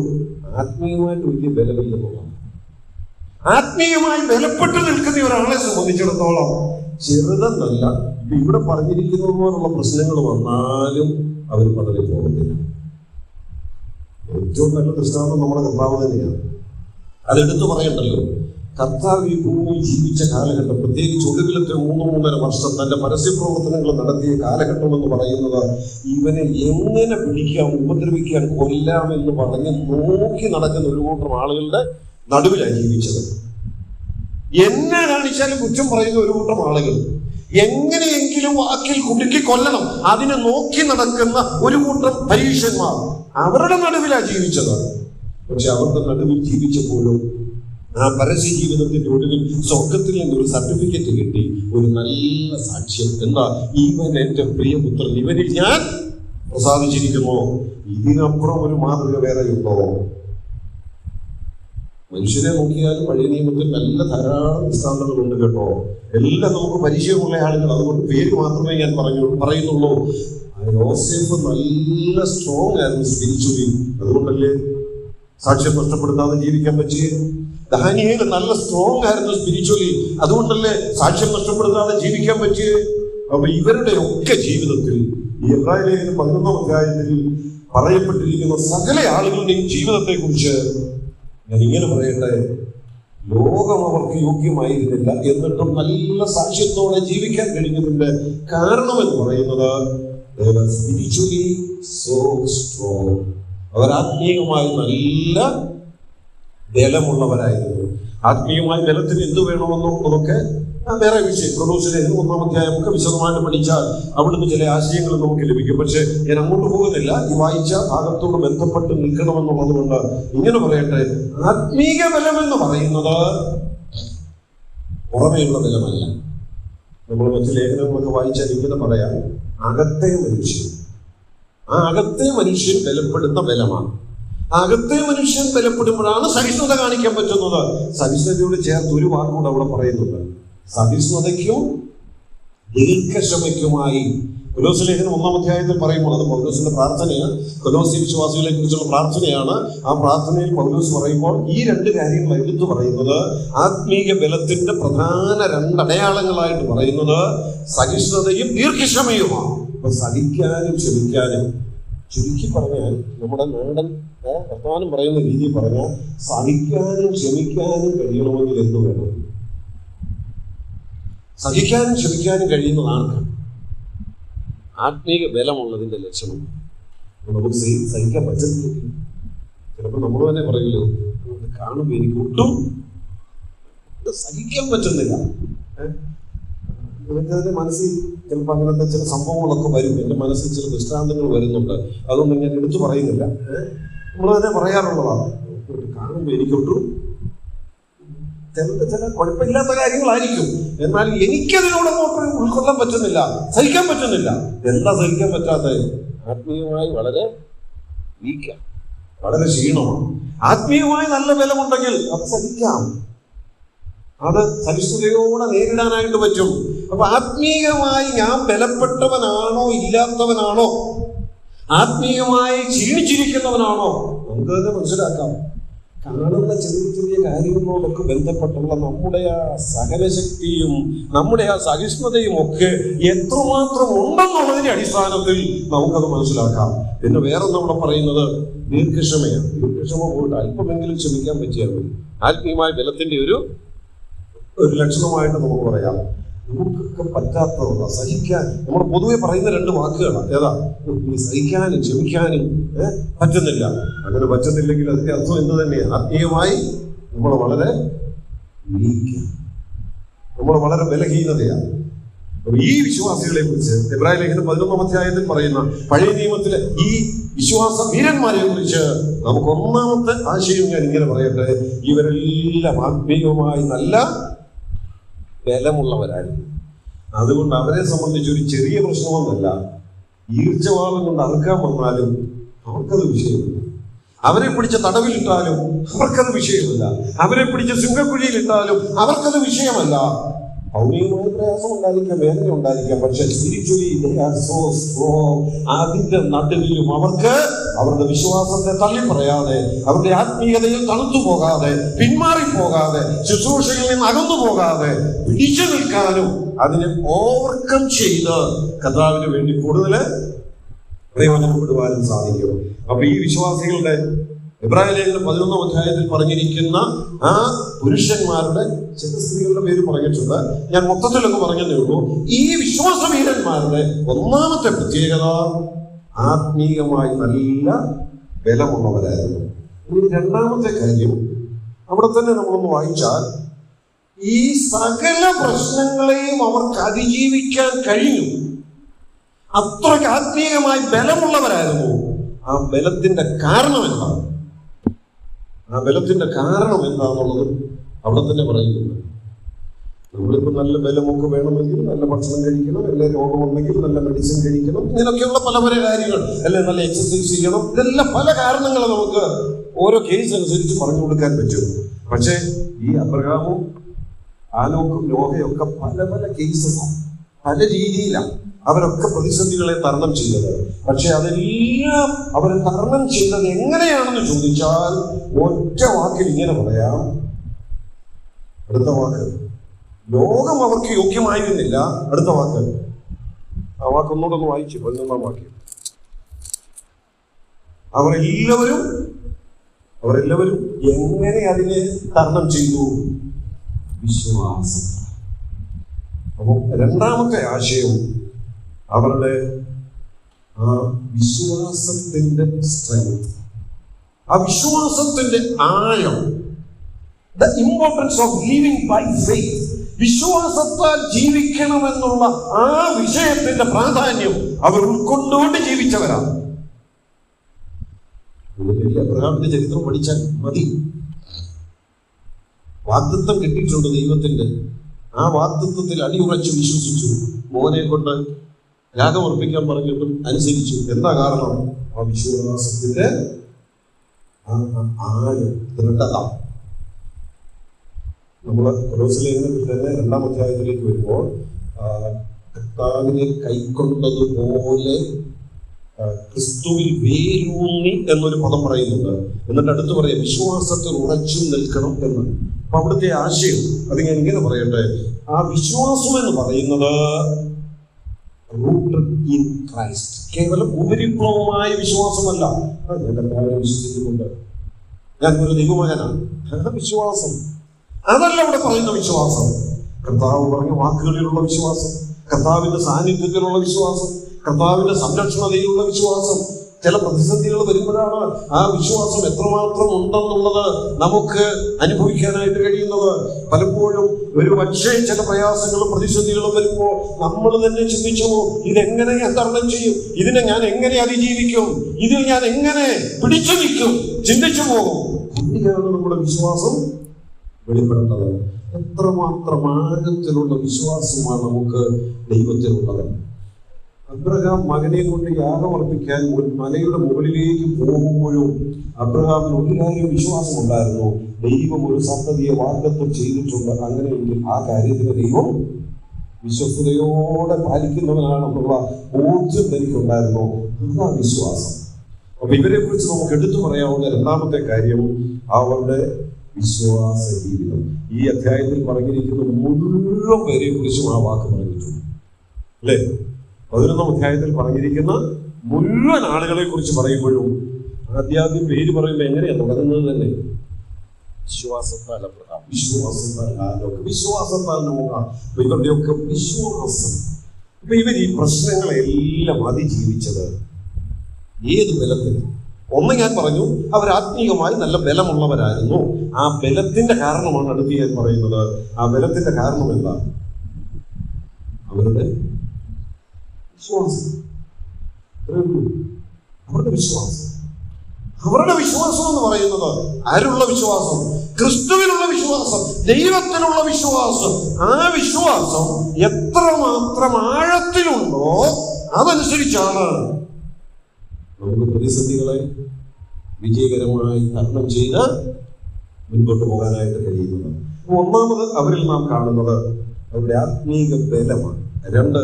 ആത്മീയമായിട്ട് വലിയ ബലമില്ലെന്നുള്ളതാണ്. ആത്മീയമായി ബലപ്പെട്ട് നിൽക്കുന്ന ഒരാളെ സംബന്ധിച്ചിടത്തോളം ചെറുതെന്നല്ല, ഇവിടെ പറഞ്ഞിരിക്കുന്നത് പോലുള്ള പ്രശ്നങ്ങൾ വന്നാലും അവർ പടരി പോകുന്നില്ല. ഏറ്റവും നല്ല ദൃഷ്ടാന്തം നമ്മുടെ കർത്താവ് തന്നെയാണ്. അതെടുത്ത് പറയണ്ടല്ലോ. കർത്താവ് ഈ ഭൂമിയിൽ ജീവിച്ച കാലഘട്ടം, പ്രത്യേകിച്ച് ഒടുവിലത്തെ 3-3.5 വർഷം തന്റെ പരസ്യ പ്രവർത്തനങ്ങൾ നടത്തിയ കാലഘട്ടം എന്ന് പറയുന്നത്, ഇവനെ എങ്ങനെ പിടിക്കാം, ഉപദ്രവിക്കാൻ, കൊല്ലാം എന്ന് പറഞ്ഞ് നോക്കി നടക്കുന്ന ഒരു കൂട്ടം ആളുകളുടെ നടുവിലാണ് ജീവിച്ചത്. എന്നെ കാണിച്ചാലും കുറ്റം പറയുന്ന ഒരു കൂട്ടം ആളുകൾ, എങ്ങനെയെങ്കിലും വാക്കിൽ കുടുക്കി കൊല്ലണം അതിനെ നോക്കി നടക്കുന്ന ഒരു കൂട്ടം പരീക്ഷന്മാർ, അവരുടെ നടുവിലാണ് ജീവിച്ചത്. പക്ഷെ അവരുടെ നടുവിൽ ജീവിച്ചപ്പോഴും ആ പരസ്യ ജീവിതത്തിന്റെ ഒടുവിൽ സ്വർഗത്തിൽ നിന്നൊരു സർട്ടിഫിക്കറ്റ് കിട്ടി, ഒരു നല്ല സാക്ഷ്യം. എന്താ? ഇവൻ എന്റെ പ്രിയപുത്രൻ, ഇവനിൽ ഞാൻ പ്രസാദിച്ചിരിക്കുന്നു. ഇതിനപ്പുറം ഒരു മാതൃക വേറെയുണ്ടോ? മനുഷ്യരെ നോക്കിയാലും പഴയ നിയമത്തിൽ നല്ല ധാരാളം ദൃഷ്ടാന്തങ്ങളുണ്ട് കേട്ടോ. എല്ലാം നമുക്ക് പരിചയമുള്ള ആളുകൾ, അതുകൊണ്ട് പേര് മാത്രമേ ഞാൻ പറയുന്നുള്ളൂ. യോസേഫ് നല്ല സ്ട്രോങ് ആയിരുന്നു സ്പിരിച്വലി, അതുകൊണ്ടല്ലേ സാക്ഷ്യം നഷ്ടപ്പെടുത്താതെ ജീവിക്കാൻ പറ്റിയേ. ദാനിയേൽ നല്ല സ്ട്രോങ് ആയിരുന്നു സ്പിരിച്വലി, അതുകൊണ്ടല്ലേ സാക്ഷ്യം നഷ്ടപ്പെടുത്താതെ ജീവിക്കാൻ പറ്റിയേ. അപ്പൊ ഇവരുടെ ഒക്കെ ജീവിതത്തിൽ ഈ എബ്രായ ലേഖനം 11-ാം അധ്യായത്തിൽ പറയപ്പെട്ടിരിക്കുന്ന സകല ആളുകളുടെയും ജീവിതത്തെ കുറിച്ച് ഞാൻ ഇങ്ങനെ പറയട്ടെ, ലോകം അവർക്ക് യോഗ്യമായിരുന്നില്ല, എന്നിട്ടും നല്ല സാക്ഷ്യത്തോടെ ജീവിക്കാൻ കഴിഞ്ഞതിന്റെ കാരണം എന്ന് പറയുന്നത് സ്പിരിച്വലി സോ സ്ട്രോങ്. അവർ ആത്മീയമായി നല്ല ബലമുള്ളവരായിരുന്നു. ആത്മീയമായ ബലത്തിന് എന്ത് വേണമെന്നോ അതൊക്കെ വേറെ വിഷയം. കൊലോസ്യരെ 1-ാം അധ്യായം ഒക്കെ വിശദമായിട്ട് പഠിച്ചാൽ അവിടുന്ന് ചില ആശയങ്ങൾ നമുക്ക് ലഭിക്കും. പക്ഷെ ഞാൻ അങ്ങോട്ട് പോകുന്നില്ല. ഈ വായിച്ച ഭാഗത്തോട് ബന്ധപ്പെട്ട് നിൽക്കണമെന്നുള്ളത് കൊണ്ട് ഇങ്ങനെ പറയട്ടെ, ആത്മീയ ബലം എന്ന് പറയുന്നത് പുറമേയുള്ള ബലമല്ല. നമ്മൾ മറ്റു ലേഖനങ്ങളൊക്കെ വായിച്ചാൽ ഇങ്ങനെ പറയാം, അകത്തെ മനുഷ്യൻ, ആ അകത്തെ മനുഷ്യൻ ബലപ്പെടുന്ന ബലമാണ്. അകത്തെ മനുഷ്യൻ ബലപ്പെടുമ്പോഴാണ് സഹിഷ്ണുത കാണിക്കാൻ പറ്റുന്നത്. സഹിഷ്ണുതയോട് ചേർത്ത് ഒരു വാക്കുകൂടെ അവിടെ പറയുന്നുണ്ട്, സഹിഷ്ണുതയ്ക്കും ദീർഘക്ഷമയ്ക്കുമായി. കൊലോസ്യ ലേഖനം 1-ാം അധ്യായത്തിൽ പറയുമ്പോൾ അത് പൗലോസിന്റെ പ്രാർത്ഥനയാണ്, കൊലോസ്യ വിശ്വാസികളെ കുറിച്ചുള്ള പ്രാർത്ഥനയാണ്. ആ പ്രാർത്ഥനയിൽ പൗലോസ് പറയുമ്പോൾ ഈ 2 കാര്യങ്ങൾ എടുത്തു പറയുന്നത്, ആത്മീയ ബലത്തിന്റെ പ്രധാന 2 അടയാളങ്ങളായിട്ട് പറയുന്നത് സഹിഷ്ണുതയും ദീർഘക്ഷമയുമാണ്. അപ്പൊ സഹിക്കാനും ക്ഷമിക്കാനും, ചുരുക്കി പറഞ്ഞാൽ നമ്മുടെ നാടൻ വർത്തമാനം പറയുന്ന രീതിയിൽ പറഞ്ഞാൽ, സഹിക്കാനും ക്ഷമിക്കാനും കഴിയണമെങ്കിൽ എന്ത് വേണം? സഹിക്കാനും ക്ഷമിക്കാനും കഴിയുന്നതാണ് ആത്മീയ ബലമുള്ളതിന്റെ ലക്ഷണം. നമുക്ക് സഹിക്കാൻ പറ്റുന്നില്ല. ചിലപ്പോൾ നമ്മൾ തന്നെ പറയുമല്ലോ, കാണുമ്പോൾ എനിക്ക് ഒട്ടും സഹിക്കാൻ പറ്റുന്നില്ല. എൻ്റെ മനസ്സിൽ ചിലപ്പോൾ അങ്ങനത്തെ ചില സംഭവങ്ങളൊക്കെ വരും. എൻ്റെ മനസ്സിൽ ചില ദൃഷ്ടാന്തങ്ങൾ വരുന്നുണ്ട്. അതൊന്നും ഞാൻ എടുത്തു പറയുന്നില്ല. നമ്മൾ തന്നെ പറയാറുള്ളതാണ്, കാണുമ്പോൾ എനിക്കൊട്ടും ചില കുഴപ്പമില്ലാത്ത കാര്യങ്ങളായിരിക്കും, എന്നാൽ എനിക്കതിനോടൊന്നും ഉൾക്കൊള്ളാൻ പറ്റുന്നില്ല, സഹിക്കാൻ പറ്റുന്നില്ല. എന്താ സഹിക്കാൻ പറ്റാത്തത്? ആത്മീയമായി വളരെ വീക്കാണ്, വളരെ ക്ഷീണമാണ്. ആത്മീയമായി നല്ല ബലമുണ്ടെങ്കിൽ അത് സഹിക്കാം, അത് സഹിഷ്ണുതയോടെ നേരിടാനായിട്ട് പറ്റും. അപ്പൊ ആത്മീയമായി ഞാൻ ബലപ്പെട്ടവനാണോ ഇല്ലാത്തവനാണോ, ആത്മീയമായി ക്ഷീണിച്ചിരിക്കുന്നവനാണോ, നമുക്ക് തന്നെ മനസ്സിലാക്കാം. കാണുന്ന ചെറിയ ചെറിയ കാര്യങ്ങളോടൊക്കെ ബന്ധപ്പെട്ടുള്ള നമ്മുടെ ആ സഹനശക്തിയും നമ്മുടെ ആ സഹിഷ്ണുതയും ഒക്കെ എത്രമാത്രം ഉണ്ടെന്നുള്ളതിന്റെ അടിസ്ഥാനത്തിൽ നമുക്കത് മനസ്സിലാക്കാം. പിന്നെ വേറെ നമ്മൾ പറയുന്നത്, ദീർഘക്ഷമയാണ്. ദീർഘക്ഷമ പോയിട്ട് അല്പമെങ്കിലും ക്ഷമിക്കാൻ പറ്റിയാൽ മതി. ആത്മീയമായ ബലത്തിന്റെ ഒരു ലക്ഷണമായിട്ട് നമുക്ക് പറയാം. നമുക്കൊക്കെ പറ്റാത്തതല്ല സഹിക്കാൻ. നമ്മൾ പൊതുവെ പറയുന്ന രണ്ട് വാക്കുകളാണ്. ഏതാ? സഹിക്കാനും ക്ഷമിക്കാനും പറ്റുന്നില്ല. അങ്ങനെ പറ്റുന്നില്ലെങ്കിൽ അതിന്റെ അർത്ഥം എന്ത് തന്നെയാണ്? ആത്മീയമായി നമ്മൾ വളരെ ബലഹീനതയാണ്. ഈ വിശ്വാസികളെ കുറിച്ച് എബ്രായ ലേഖനം 11-ാം അധ്യായത്തിൽ പറയുന്ന പഴയ നിയമത്തിലെ ഈ വിശ്വാസ വീരന്മാരെ കുറിച്ച് നമുക്ക് ഒന്നാമത്തെ ആശയം ഞാൻ ഇങ്ങനെ പറയട്ടെ. ഇവരെല്ലാം ആത്മീയമായി നല്ല ബലമുള്ളവരായിരുന്നു. അതുകൊണ്ട് അവരെ സംബന്ധിച്ച് ഒരു ചെറിയ പ്രശ്നമൊന്നുമല്ല. ഈർച്ചവാദം കൊണ്ട് അറുക്കാൻ വന്നാലും അവർക്കത് വിഷയമില്ല. അവരെ പിടിച്ച തടവിലിട്ടാലും അവർക്കത് വിഷയമല്ല. അവരെ പിടിച്ച സിംഹക്കുഴിയിലിട്ടാലും അവർക്കത് വിഷയമല്ല. ഭൗതികമായ പ്രയാസം ഉണ്ടായിരിക്കാം, വേദന ഉണ്ടായിരിക്കാം, പക്ഷെ സ്പിരിച്വലി അതിന്റെ നടുവിലും അവർക്ക് അവരുടെ വിശ്വാസത്തെ തള്ളിപ്പറയാതെ, അവരുടെ ആത്മീയതയിൽ തണുത്തു പോകാതെ, പിന്മാറിപ്പോകാതെ, ശുശ്രൂഷയിൽ നിന്ന് അകന്നു പോകാതെ പിടിച്ചു നിൽക്കാനും അതിനെ ഓവർകം ചെയ്ത് കർത്താവിന് വേണ്ടി കൂടുതൽ പ്രയോജനപ്പെടുവാനും സാധിക്കും. അപ്പൊ ഈ വിശ്വാസികളുടെ എബ്രായ ലേഖനം 11-ാം അധ്യായത്തിൽ പറഞ്ഞിരിക്കുന്ന ആ പുരുഷന്മാരുടെ ചില സ്ത്രീകളുടെ പേര് പറഞ്ഞിട്ടുണ്ട്. ഞാൻ മൊത്തത്തിലൊക്കെ പറഞ്ഞതേ ഉള്ളൂ. ഈ വിശ്വാസവീരന്മാരുടെ ഒന്നാമത്തെ പ്രത്യേകത ആത്മീയമായി നല്ല ബലമുള്ളവരായിരുന്നു. ഇനി രണ്ടാമത്തെ കാര്യം അവിടെ തന്നെ നമ്മളൊന്ന് വായിച്ചാൽ, ഈ സകല പ്രശ്നങ്ങളെയും അവർക്ക് അതിജീവിക്കാൻ കഴിഞ്ഞു. അത്രയ്ക്ക് ആത്മീയമായി ബലമുള്ളവരായിരുന്നു. ആ ബലത്തിന്റെ കാരണം എന്താണ്? ആ ബലത്തിന്റെ കാരണം എന്താണെന്നുള്ളത് അവിടെ തന്നെ പറയുന്നുണ്ട്. നമ്മളിപ്പോൾ നല്ല ബലമൊക്കെ വേണമെങ്കിൽ നല്ല ഭക്ഷണം കഴിക്കണം, എല്ലാ രോഗമുണ്ടെങ്കിൽ നല്ല മെഡിസിൻ കഴിക്കണം, ഇങ്ങനെയൊക്കെയുള്ള പല കാര്യങ്ങൾ, അല്ലെ നല്ല എക്സസൈസ് ചെയ്യണം. ഇതെല്ലാം പല കാരണങ്ങൾ നമുക്ക് ഓരോ കേസ് അനുസരിച്ച് പറഞ്ഞു കൊടുക്കാൻ പറ്റും. പക്ഷേ ഈ അബ്രഹാമും ആനോക്കും നോഹയൊക്കെ പല കേസസാണ്, പല രീതിയിലാണ് അവരൊക്കെ പ്രതിസന്ധികളെ തരണം ചെയ്തത്. പക്ഷെ അതെല്ലാം അവർ തരണം ചെയ്തത് എങ്ങനെയാണെന്ന് ചോദിച്ചാൽ ഒറ്റ വാക്കിൽ ഇങ്ങനെ പറയാം. അടുത്ത വാക്ക്, ലോകം അവർക്ക് യോഗ്യമായിരുന്നില്ല. അടുത്ത വാക്ക്, ആ വാക്ക് ഒന്നുകൂടെ വായിച്ചു. 11-ാം വാക്യം. അവരെല്ലാവരും എങ്ങനെ അതിനെ തരണം ചെയ്തു? വിശ്വാസം. അപ്പോൾ രണ്ടാമത്തെ ആശയം അവരുടെ ആ വിശ്വാസത്തിന്റെ സ്ട്രെങ്ത്, ആ വിശ്വാസത്തിന്റെ ആഴം, the importance of living by faith. വിശ്വാസത്താൽ ജീവിക്കണമെന്നുള്ള ആ വിഷയത്തിന്റെ പ്രാധാന്യം അവർ ഉൾക്കൊണ്ടുകൊണ്ട് ജീവിച്ചവരാണ്. അബ്രഹാമിന്റെ ചരിത്രം പഠിച്ചാൽ മതി. വാഗ്ദത്തം കിട്ടിയിട്ടുണ്ട് ദൈവത്തിന്റെ. ആ വാഗ്ദത്തത്തിൽ അടിയുറച്ച് വിശ്വസിച്ചു. മോനെ കൊണ്ട് യാഗമർപ്പിക്കാൻ പറഞ്ഞിട്ടും അനുസരിച്ചു. എന്താ കാരണം? ആ വിശ്വാസത്തിന്റെ ആഴം, ദൃഢത. നമ്മള് കൊലോസ്യലേഖനത്തിൽ തന്നെ 2-ാം അധ്യായത്തിലേക്ക് വരുമ്പോൾ കർത്താവിനെ കൈക്കൊണ്ടതുപോലെ ക്രിസ്തുവിൽ വേരൂന്നി എന്നൊരു പദം പറയുന്നുണ്ട്. എന്നിട്ട് അടുത്ത് പറയാം വിശ്വാസത്തിൽ ഉറച്ചു നിൽക്കണം എന്ന്. അപ്പൊ അവിടുത്തെ ആശയം അത് ഞാൻ ഇങ്ങനെ പറയട്ടെ. ആ വിശ്വാസം എന്ന് പറയുന്നത് rooted in Christ. കേവലം ഉപരിപ്ലവമായ വിശ്വാസമല്ല. ഞാൻ കർത്താവിനെ വിശ്വസിക്കുന്നുണ്ട്, ഞാൻ ഒരു ദൈവമകനാണ്, വിശ്വാസം അതല്ല ഇവിടെ പറയുന്ന വിശ്വാസം. കർത്താവ് പറഞ്ഞ വാക്കുകളിലുള്ള വിശ്വാസം, കർത്താവിന്റെ സാന്നിധ്യത്തിലുള്ള വിശ്വാസം, കർത്താവിന്റെ സംരക്ഷണതയിലുള്ള വിശ്വാസം. ചില പ്രതിസന്ധികൾ വരുമ്പോഴാണ് ആ വിശ്വാസം എത്രമാത്രം ഉണ്ടെന്നുള്ളത് നമുക്ക് അനുഭവിക്കാനായിട്ട് കഴിയുന്നത്. പലപ്പോഴും ഒരു പക്ഷേ ചില പ്രയാസങ്ങളും പ്രതിസന്ധികളും വരുമ്പോൾ നമ്മൾ തന്നെ ചിന്തിച്ചു, ഇതെങ്ങനെ ഞാൻ തരണം ചെയ്യും, ഇതിനെ ഞാൻ എങ്ങനെ അതിജീവിക്കും, ഇതിൽ ഞാൻ എങ്ങനെ പിടിച്ചു നിൽക്കും, ചിന്തിച്ചു പോകും. ഇങ്ങനെയാണ് നമ്മുടെ വിശ്വാസം വെളിപ്പെടുന്നത്. എത്രമാത്രം ആഴത്തിലുള്ള വിശ്വാസമാണ് നമുക്ക് ദൈവത്തിലുള്ളത്. അബ്രഹാം മകനെ കൊണ്ട് യാഗമർപ്പിക്കാൻ ഒരു മലയുടെ മുകളിലേക്ക് പോകുമ്പോഴും അബ്രഹാമിന് ഒരു കാര്യം വിശ്വാസം ഉണ്ടായിരുന്നു. ദൈവം ഒരു സന്തതിയെ വാഗ്ദത്തം ചെയ്തിട്ടുണ്ട്. അങ്ങനെയെങ്കിൽ ആ കാര്യത്തിന് ദൈവം വിശ്വസ്തയോടെ പാലിക്കുന്നവനാണെന്നുള്ള ബോധ്യം എനിക്കുണ്ടായിരുന്നു. അതാ വിശ്വാസം. അപ്പൊ ഇവരെ കുറിച്ച് നമുക്ക് എടുത്തു പറയാവുന്ന രണ്ടാമത്തെ കാര്യം അവരുടെ വിശ്വാസ ജീവിതം. ഈ അധ്യായത്തിൽ പറഞ്ഞിരിക്കുന്ന മുഴുവൻ പേരെ കുറിച്ചും ആ വാക്ക് പറഞ്ഞിട്ടുണ്ട്, അല്ലേ? 11-ാം അധ്യായത്തിൽ പറഞ്ഞിരിക്കുന്ന മുഴുവൻ ആളുകളെ കുറിച്ച് പറയുമ്പോഴും ആദ്യാദ്യം പേര് പറയുമ്പോൾ എങ്ങനെയാണ് തുടങ്ങുന്നത് തന്നെ? വിശ്വാസത്താൽ അബ്രഹാം, വിശ്വാസത്താൽ ഹാനോക്ക്, വിശ്വാസത്താൽ നോഹ. അപ്പൊ ഇവരുടെയൊക്കെ വിശ്വാസം. അപ്പൊ ഇവർ ഈ പ്രശ്നങ്ങളെല്ലാം അതിജീവിച്ചത് ഏത് ബലത്തിൽ? ഒന്ന് ഞാൻ പറഞ്ഞു, അവർ ആത്മീയമായി നല്ല ബലമുള്ളവരായിരുന്നു. ആ ബലത്തിന്റെ കാരണമാണ് അടുത്ത് ഞാൻ പറയുന്നത്. ആ ബലത്തിന്റെ കാരണം എന്താ? അവരുടെ വിശ്വാസം. അവരുടെ വിശ്വാസം. അവരുടെ വിശ്വാസം എന്ന് പറയുന്നത് ആരുള്ള വിശ്വാസം? ക്രിസ്തുവിനുള്ള വിശ്വാസം, ദൈവത്തിലുള്ള വിശ്വാസം. ആ വിശ്വാസം എത്രമാത്രം ആഴത്തിലുണ്ടോ അതനുസരിച്ചാണ് നമുക്ക് പ്രതിസന്ധികളെ വിജയകരമായി തരണം ചെയ്ത് മുൻപോട്ട് പോകാനായിട്ട് കഴിയുന്നത്. ഒന്നാമത് അവരിൽ നാം കാണുന്നത് അവരുടെ ആത്മീക ബലമാണ്. രണ്ട്,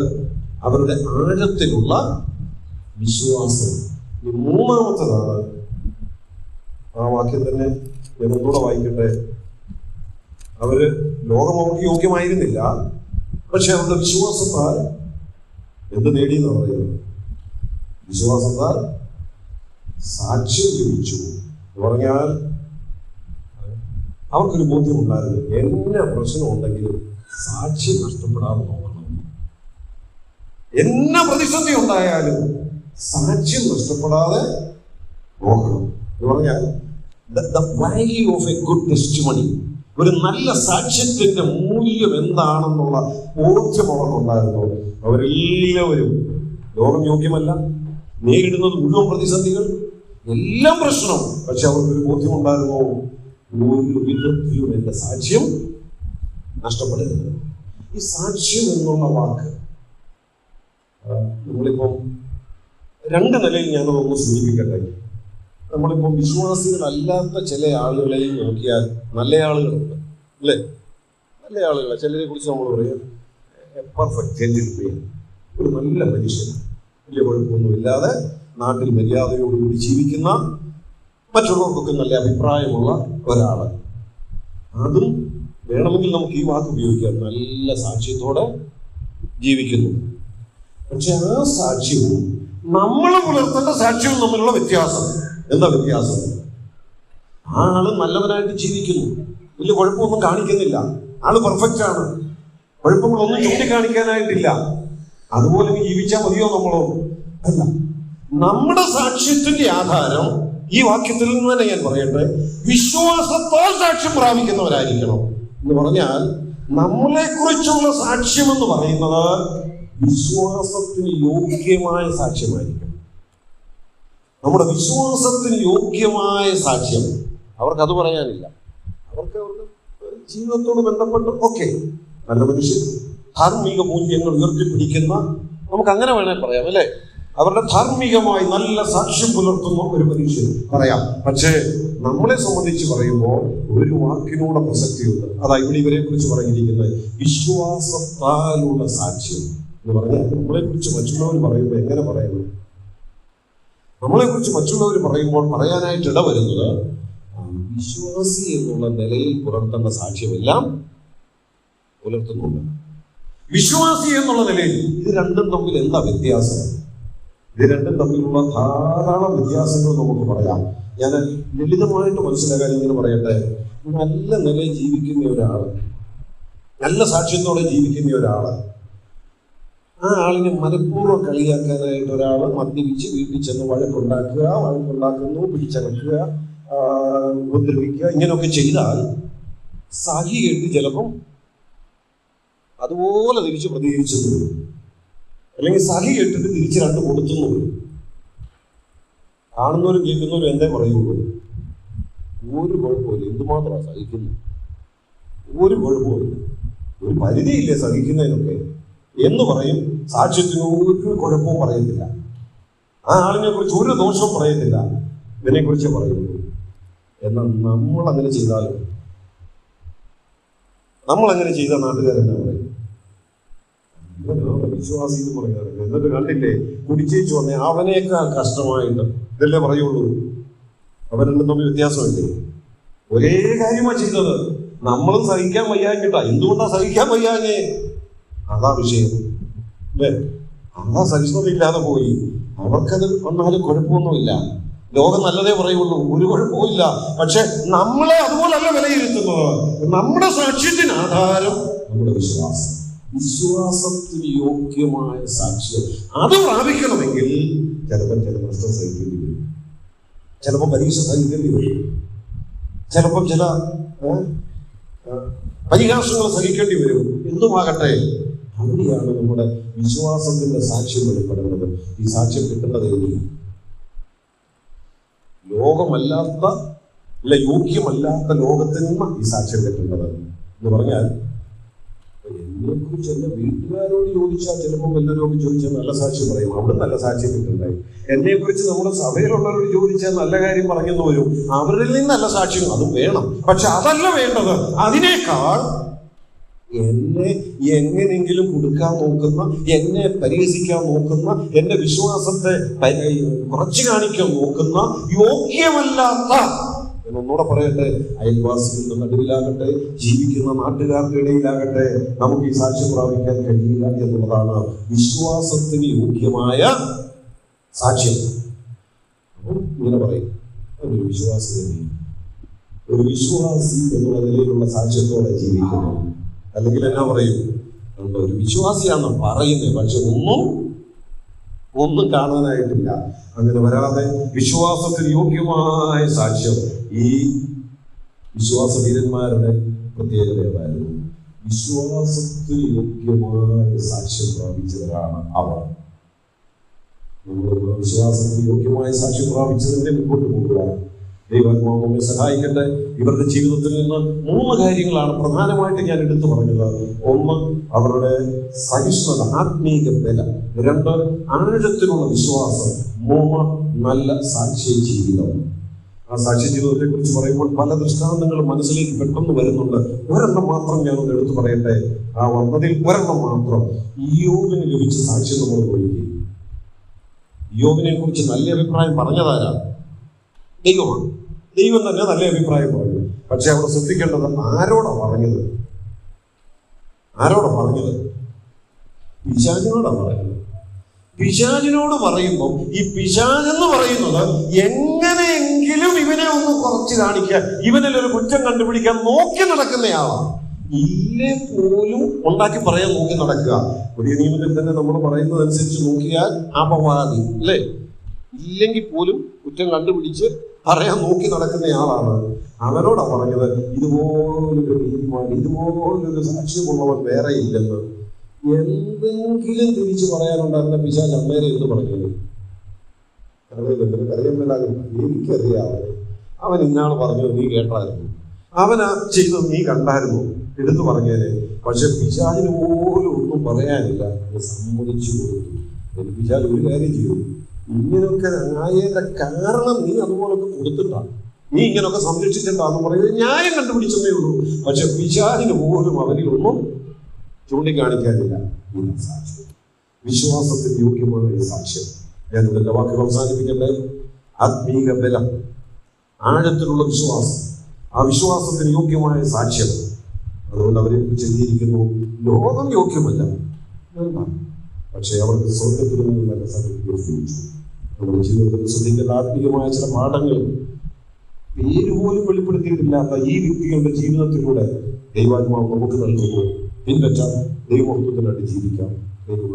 അവരുടെ ആഴത്തിലുള്ള വിശ്വാസം. മൂന്നാമത്തതാണ്, ആ വാക്യം തന്നെ ഞാൻ ഒന്നുകൂടെ വായിക്കട്ടെ. അവര് ലോകം അവർക്ക് യോഗ്യമായിരുന്നില്ല, പക്ഷെ അവരുടെ വിശ്വാസത്താൽ എന്ത് നേടിയെന്ന് പറയുന്നത്? വിശ്വാസത്താൽ സാക്ഷ്യം ലഭിച്ചു എന്ന് പറഞ്ഞാൽ അവർക്കൊരു ബോധ്യമുണ്ടായിരുന്നു, എന്നെ പ്രശ്നമുണ്ടെങ്കിലും സാക്ഷ്യം നഷ്ടപ്പെടാതെ നോക്കണം. എന്നെ പ്രതിസന്ധി ഉണ്ടായാലും സാക്ഷ്യം നഷ്ടപ്പെടാതെ നോക്കണം എന്ന് പറഞ്ഞാൽ the value of a good testimony, ഒരു നല്ല സാക്ഷ്യത്തിന്റെ മൂല്യം എന്താണെന്നുള്ള ബോധ്യം അവർക്കുണ്ടായിരുന്നു. അവരെല്ലാവരും ലോകം യോഗ്യമല്ല, നേരിടുന്നത് മുഴുവൻ പ്രതിസന്ധികൾ, എല്ലാം പ്രശ്നം, പക്ഷെ അവർക്കൊരു ബോധ്യമുണ്ടായിരുന്നു, ഒരു വിധത്തിലും എന്റെ സാക്ഷ്യം നഷ്ടപ്പെടരുത്. ഈ സാക്ഷ്യം എന്നുള്ള വാക്ക് നമ്മളിപ്പം രണ്ട് നിലയിൽ ഞാനതൊന്ന് സൂചിപ്പിക്കട്ടെ. നമ്മളിപ്പം വിശ്വാസികളല്ലാത്ത ചില ആളുകളെയും നോക്കിയാൽ നല്ല ആളുകളുണ്ട്, അല്ലേ? നല്ല ആളുകളെ ചിലരെ കുറിച്ച് നമ്മൾ പറയാം പെർഫെക്റ്റ് ജെന്റിൽമാൻ, ഒരു നല്ല മനുഷ്യൻ, വലിയ കുഴപ്പമൊന്നുമില്ലാതെ നാട്ടിൽ മര്യാദയോടുകൂടി ജീവിക്കുന്ന, മറ്റുള്ളവർക്കൊക്കെ നല്ല അഭിപ്രായമുള്ള ഒരാള്. അതും വേണമെങ്കിൽ നമുക്ക് ഈ വാക്ക് ഉപയോഗിക്കാം, നല്ല സാക്ഷ്യത്തോടെ ജീവിക്കുന്നു. പക്ഷെ ആ സാക്ഷ്യവും നമ്മൾ പുലർത്തേണ്ട സാക്ഷ്യവും തമ്മിലുള്ള വ്യത്യാസം എന്താ? വ്യത്യാസം, ആ ആള് നല്ലവനായിട്ട് ജീവിക്കുന്നു, വലിയ കുഴപ്പമൊന്നും കാണിക്കുന്നില്ല, ആള് പെർഫെക്റ്റ് ആണ്, കുഴപ്പങ്ങളൊന്നും ചൂണ്ടിക്കാണിക്കാനായിട്ടില്ല, അതുപോലെ ജീവിച്ചാൽ മതിയോ നമ്മളോ? അല്ല. നമ്മുടെ സാക്ഷ്യത്തിന്റെ ആധാരം ഈ വാക്യത്തിൽ നിന്ന് തന്നെ ഞാൻ പറയട്ടെ, വിശ്വാസത്താൽ സാക്ഷ്യം പ്രാപിക്കുന്നവരായിരിക്കണം എന്ന് പറഞ്ഞാൽ നമ്മളെ കുറിച്ചുള്ള സാക്ഷ്യം എന്ന് പറയുന്നത് വിശ്വാസത്തിന് യോഗ്യമായ സാക്ഷ്യമായിരിക്കും. നമ്മുടെ വിശ്വാസത്തിന് യോഗ്യമായ സാക്ഷ്യം അവർക്കത് പറയാനില്ല. അവർക്ക് ജീവിതത്തോട് ബന്ധപ്പെട്ട് ഓക്കെ, നല്ല മനുഷ്യൻ, ധാർമ്മിക മൂല്യങ്ങൾ ഉയർത്തിപ്പിടിക്കുന്ന, നമുക്ക് അങ്ങനെ വേണേൽ പറയാം, അല്ലേ? അവരുടെ ധാർമ്മികമായി നല്ല സാക്ഷ്യം പുലർത്തുന്ന ഒരു മനുഷ്യൻ പറയാം. പക്ഷേ നമ്മളെ സംബന്ധിച്ച് പറയുമ്പോൾ ഒരു വാക്കിനോട് പ്രസക്തിയുണ്ട്. അതാ ഇവിടെ ഇവരെ കുറിച്ച് പറഞ്ഞിരിക്കുന്നത് വിശ്വാസത്താലുള്ള സാക്ഷ്യം എന്ന് പറഞ്ഞാൽ നമ്മളെ കുറിച്ച് മറ്റുള്ളവർ പറയുമ്പോൾ എങ്ങനെ പറയണം? നമ്മളെ കുറിച്ച് മറ്റുള്ളവർ പറയുമ്പോൾ പറയാനായിട്ട് ഇടവരുന്നത് വിശ്വാസി എന്നുള്ള നിലയിൽ പുലർത്തേണ്ട സാക്ഷ്യമെല്ലാം പുലർത്തുന്നുണ്ട്. വിശ്വാസി എന്നുള്ള നിലയിൽ ഇത് രണ്ടും തമ്മിൽ എന്താ വ്യത്യാസം? ഇത് രണ്ടും തമ്മിലുള്ള ധാരാളം വ്യത്യാസങ്ങൾ നമുക്ക് പറയാം. ഞാൻ ലളിതമായിട്ട് മനസ്സിലാക്കാൻ ഇങ്ങനെ പറയട്ടെ. നല്ല നിലയിൽ ജീവിക്കുന്ന ഒരാള്, നല്ല സാക്ഷ്യത്തോടെ ജീവിക്കുന്ന ഒരാള്, ആ ആളിനെ മനഃപൂർവ്വം കളിയാക്കാനായിട്ട് ഒരാള് മദ്യപിച്ച് വീട്ടിൽ ചെന്ന് വഴക്കുണ്ടാക്കുന്നു, പിടിച്ചടക്കുക, ഉപദ്രവിക്കുക, ഇങ്ങനെയൊക്കെ ചെയ്താൽ സഹി കേട്ട് ചിലപ്പം അതുപോലെ തിരിച്ച് പ്രതികരിച്ചെന്ന് വരും, അല്ലെങ്കിൽ സഹി കേട്ടിട്ട് തിരിച്ച് രണ്ട് കൊടുത്തുന്നു വരും. കാണുന്നവരും കേൾക്കുന്നവരും എന്തേ പറയുള്ളൂ? ഒരു കുഴപ്പമില്ല, എന്തുമാത്രമാണ് സഹിക്കുന്നു, ഒരു കുഴപ്പമില്ല, ഒരു പരിധിയില്ലേ സഹിക്കുന്നതിനൊക്കെ എന്ന് പറയും. സാക്ഷ്യത്തിന് ഒരു കുഴപ്പവും പറയത്തില്ല, ആ ആളിനെ കുറിച്ച് ഒരു ദോഷവും പറയത്തില്ല, ഇതിനെ കുറിച്ച് പറയുള്ളൂ. എന്നാൽ നമ്മളങ്ങനെ ചെയ്താലും, നമ്മളങ്ങനെ ചെയ്ത നാട്ടുകാരെന്നാ പറയും, വിശ്വാസി എന്ന് പറയാറില്ല. എന്നിട്ട് കണ്ടില്ലേ കുടിച്ചേച്ചു വന്നേ അവനേക്കാൾ കഷ്ടമായിട്ട് ഇതല്ലേ പറയുള്ളൂ. അവരെല്ലാം തമ്മിൽ വ്യത്യാസമില്ലേ? ഒരേ കാര്യമാണ് ചെയ്തത്. നമ്മളും സഹിക്കാൻ വയ്യാഞ്ഞിട്ടാ. എന്തുകൊണ്ടാ സഹിക്കാൻ വയ്യാഞ്ഞേ? അതാ വിഷയം, അല്ലേ? അതാ സഹിഷ്ണുതയില്ലാതെ പോയി. അവർക്കത് വന്നാലും കുഴപ്പമൊന്നുമില്ല, ലോകം നല്ലതേ പറയുള്ളൂ, ഒരു കുഴപ്പമില്ല. പക്ഷെ നമ്മളെ അതുപോലല്ല വിലയിരുത്തുന്നത്. നമ്മുടെ സാക്ഷ്യത്തിന് ആധാരം നമ്മുടെ വിശ്വാസം. വിശ്വാസത്തിന് യോഗ്യമായ സാക്ഷ്യം അത് പ്രാപിക്കണമെങ്കിൽ ചിലപ്പോൾ ചില നഷ്ടം സഹിക്കേണ്ടി വരും, ചിലപ്പോൾ പരീക്ഷ സഹിക്കേണ്ടി വരും, ചിലപ്പം ചില പരിഹാസങ്ങൾ സഹിക്കേണ്ടി വരും. എന്തുമാകട്ടെ, അവിടെയാണ് നമ്മുടെ വിശ്വാസത്തിന്റെ സാക്ഷ്യം വെളിപ്പെടുന്നത്. ഈ സാക്ഷ്യം കിട്ടുന്നത് എവിടെയാണ്? ലോകമല്ലാത്ത അല്ല യോഗ്യമല്ലാത്ത ലോകത്തിൽ നിന്ന് ഈ സാക്ഷ്യം കിട്ടുന്നത് എന്ന് പറഞ്ഞാൽ, എന്നെ കുറിച്ച് എന്റെ വീട്ടുകാരോട് ചോദിച്ചാൽ ചിലപ്പോൾ വല്ലവരോട് ചോദിച്ചാൽ നല്ല സാക്ഷ്യം പറയും, അവിടെ നല്ല സാക്ഷ്യം കിട്ടുന്നുണ്ടായി. എന്നെ കുറിച്ച് നമ്മുടെ സഭയിലുള്ളവരോട് ചോദിച്ചാൽ നല്ല കാര്യം പറഞ്ഞെന്ന് വരും, അവരിൽ നിന്ന് നല്ല സാക്ഷ്യം അതും വേണം. പക്ഷെ അതല്ല വേണ്ടത്. അതിനേക്കാൾ എന്നെ എങ്ങനെയെങ്കിലും കൊടുക്കാൻ നോക്കുന്ന, എന്നെ പരിഹസിക്കാൻ നോക്കുന്ന, എന്റെ വിശ്വാസത്തെ കുറച്ചു കാണിക്കാൻ നോക്കുന്ന യോഗ്യമല്ലാത്ത, എന്നൊന്നുകൂടെ പറയട്ടെ, അയൽവാസികളുടെ നടുവിലാകട്ടെ, ജീവിക്കുന്ന നാട്ടുകാരുടെ ഇടയിലാകട്ടെ, നമുക്ക് ഈ സാക്ഷ്യം പ്രാപിക്കാൻ കഴിയില്ല എന്നുള്ളതാണ് വിശ്വാസത്തിന് യോഗ്യമായ സാക്ഷ്യം. അപ്പം ഇങ്ങനെ പറയും, ഒരു വിശ്വാസി തന്നെയാണ്. ഒരു വിശ്വാസി എന്നുള്ള നിലയിലുള്ള സാക്ഷ്യത്തോടെ ജീവിക്കുന്നു. അല്ലെങ്കിൽ എന്നാ പറയും, ഒരു വിശ്വാസിയാണെന്ന് പറയുന്നത്, പക്ഷെ ഒന്നും കാണാനായിട്ടില്ല. അങ്ങനെ വരാതെ വിശ്വാസത്തിന് യോഗ്യമായ സാക്ഷ്യം. ഈ വിശ്വാസ വീരന്മാരുടെ പ്രത്യേകത ഏതായിരുന്നു? വിശ്വാസത്തിന് യോഗ്യമായ സാക്ഷ്യം പ്രാപിച്ചവരാണ് അവർ. നമ്മൾ വിശ്വാസത്തിന് യോഗ്യമായ സാക്ഷ്യം പ്രാപിച്ചതിനെ മുമ്പോട്ട് പോകുക. ദൈവാത്മാവ് നമ്മെ സഹായിക്കട്ടെ. ഇവരുടെ ജീവിതത്തിൽ നിന്ന് 3 കാര്യങ്ങളാണ് പ്രധാനമായിട്ട് ഞാൻ എടുത്തു പറഞ്ഞത്. 1, അവരുടെ സഹിഷ്ണുത, ആത്മീക ബലം. 2, ആഴത്തിലുള്ള വിശ്വാസം. 3, നല്ല സാക്ഷ്യ ജീവിതം. ആ സാക്ഷ്യ ജീവിതത്തെ കുറിച്ച് പറയുമ്പോൾ പല ദൃഷ്ടാന്തങ്ങൾ മനസ്സിലേക്ക് പെട്ടെന്ന് വരുന്നുണ്ട്. ഒരെണ്ണം മാത്രം ഞാനൊന്ന് എടുത്തു പറയട്ടെ. ആ വന്നതിൽ ഒരെണ്ണം മാത്രം. ഇയ്യോബിന് ലഭിച്ച സാക്ഷ്യം നമ്മൾ നോക്കി. ഇയ്യോബിനെ കുറിച്ച് നല്ല അഭിപ്രായം പറഞ്ഞതാരാ? ദൈവമാണ്. ദൈവം തന്നെ നല്ല അഭിപ്രായം പറഞ്ഞു. പക്ഷെ അവിടെ ശ്രദ്ധിക്കേണ്ടത് ആരോടാ പറഞ്ഞത്? പിശാചിനോടാ പറഞ്ഞത്. പിശാചിനോട് പറയുമ്പോൾ ഈ പിശാചെന്ന് പറയുന്നത് എങ്ങനെയെങ്കിലും ഇവനെ ഒന്ന് കുറച്ച് കാണിക്കാൻ, ഇവനിലൊരു കുറ്റം കണ്ടുപിടിക്കാൻ നോക്കി നടക്കുന്നയാളാണ്. ഇല്ലേ പോലും ഉണ്ടാക്കി പറയാൻ നോക്കി നടക്കുക. പുതിയ നിയമത്തിൽ തന്നെ നമ്മൾ പറയുന്നതനുസരിച്ച് നോക്കിയാൽ അപവാദി അല്ലേ? ഇല്ലെങ്കിൽ പോലും കുറ്റം കണ്ടുപിടിച്ച് പറയാൻ നോക്കി നടക്കുന്നയാളാണ്. അവനോടാ പറഞ്ഞത്, ഇതുപോലൊരു നീതിമാൻ, ഇതുപോലൊരു സാക്ഷ്യമുള്ളവൻ വേറെ ഇല്ലെന്ന്. എന്തെങ്കിലും തിരിച്ചു പറയാനുണ്ടായിരുന്ന പിശാച് അന്നേരം എന്ന് പറഞ്ഞത് എനിക്കറിയാം, അവൻ ഇന്നാൾ പറഞ്ഞത് നീ കേട്ടായിരുന്നു, അവനാ ചെയ്തത് നീ കണ്ടായിരുന്നു, എടുത്തു പറഞ്ഞേനെ. പക്ഷെ പിശാചിന് പോലും ഒന്നും പറയാനില്ല. സമ്മതിച്ചു കൊടുത്തു. പിശാച് ഒരു കാര്യം ചെയ്തു, ഇങ്ങനെയൊക്കെ ആയതിന്റെ കാരണം നീ അതുപോലൊക്കെ കൊടുത്തിട്ടാണ്, നീ ഇങ്ങനെയൊക്കെ സംരക്ഷിച്ചിട്ടാന്ന് പറയുന്നത് ന്യായം കണ്ടുപിടിച്ചതേ ഉള്ളൂ. പക്ഷെ പിശാചിന് പോലും അവനിൽ ഒന്നും ചൂണ്ടിക്കാണിക്കാനില്ല. സാക്ഷ്യം, വിശ്വാസത്തിന് യോഗ്യമായ സാക്ഷ്യം. ഞാനിവിടെ എൻ്റെ വാക്കുകൾ അവസാനിപ്പിക്കട്ടെ. ആത്മീക ബലം, ആഴത്തിലുള്ള വിശ്വാസം, ആ വിശ്വാസത്തിന് യോഗ്യമായ സാക്ഷ്യം. അതുകൊണ്ട് അവരെ കുറിച്ച് എഴുതിയിരിക്കുന്നു, ലോകം യോഗ്യമല്ല, പക്ഷെ അവർക്ക് സ്വർഗത്തിൽ നിന്ന് നല്ല സർട്ടിഫിക്കറ്റ് ലഭിച്ചു. നമ്മുടെ ജീവിതത്തിൽ ശ്രദ്ധിക്കേണ്ട ആത്മീയമായ ചില പാഠങ്ങൾ പേര് പോലും വെളിപ്പെടുത്തിയിട്ടില്ലാത്ത ഈ വ്യക്തികളുടെ ജീവിതത്തിലൂടെ ദൈവാത്മാവ് നമുക്ക് നൽകുന്നു. പിൻപറ്റാൻ ദൈവമഹത്വത്തിനായിട്ട് ജീവിക്കാം. ദൈവം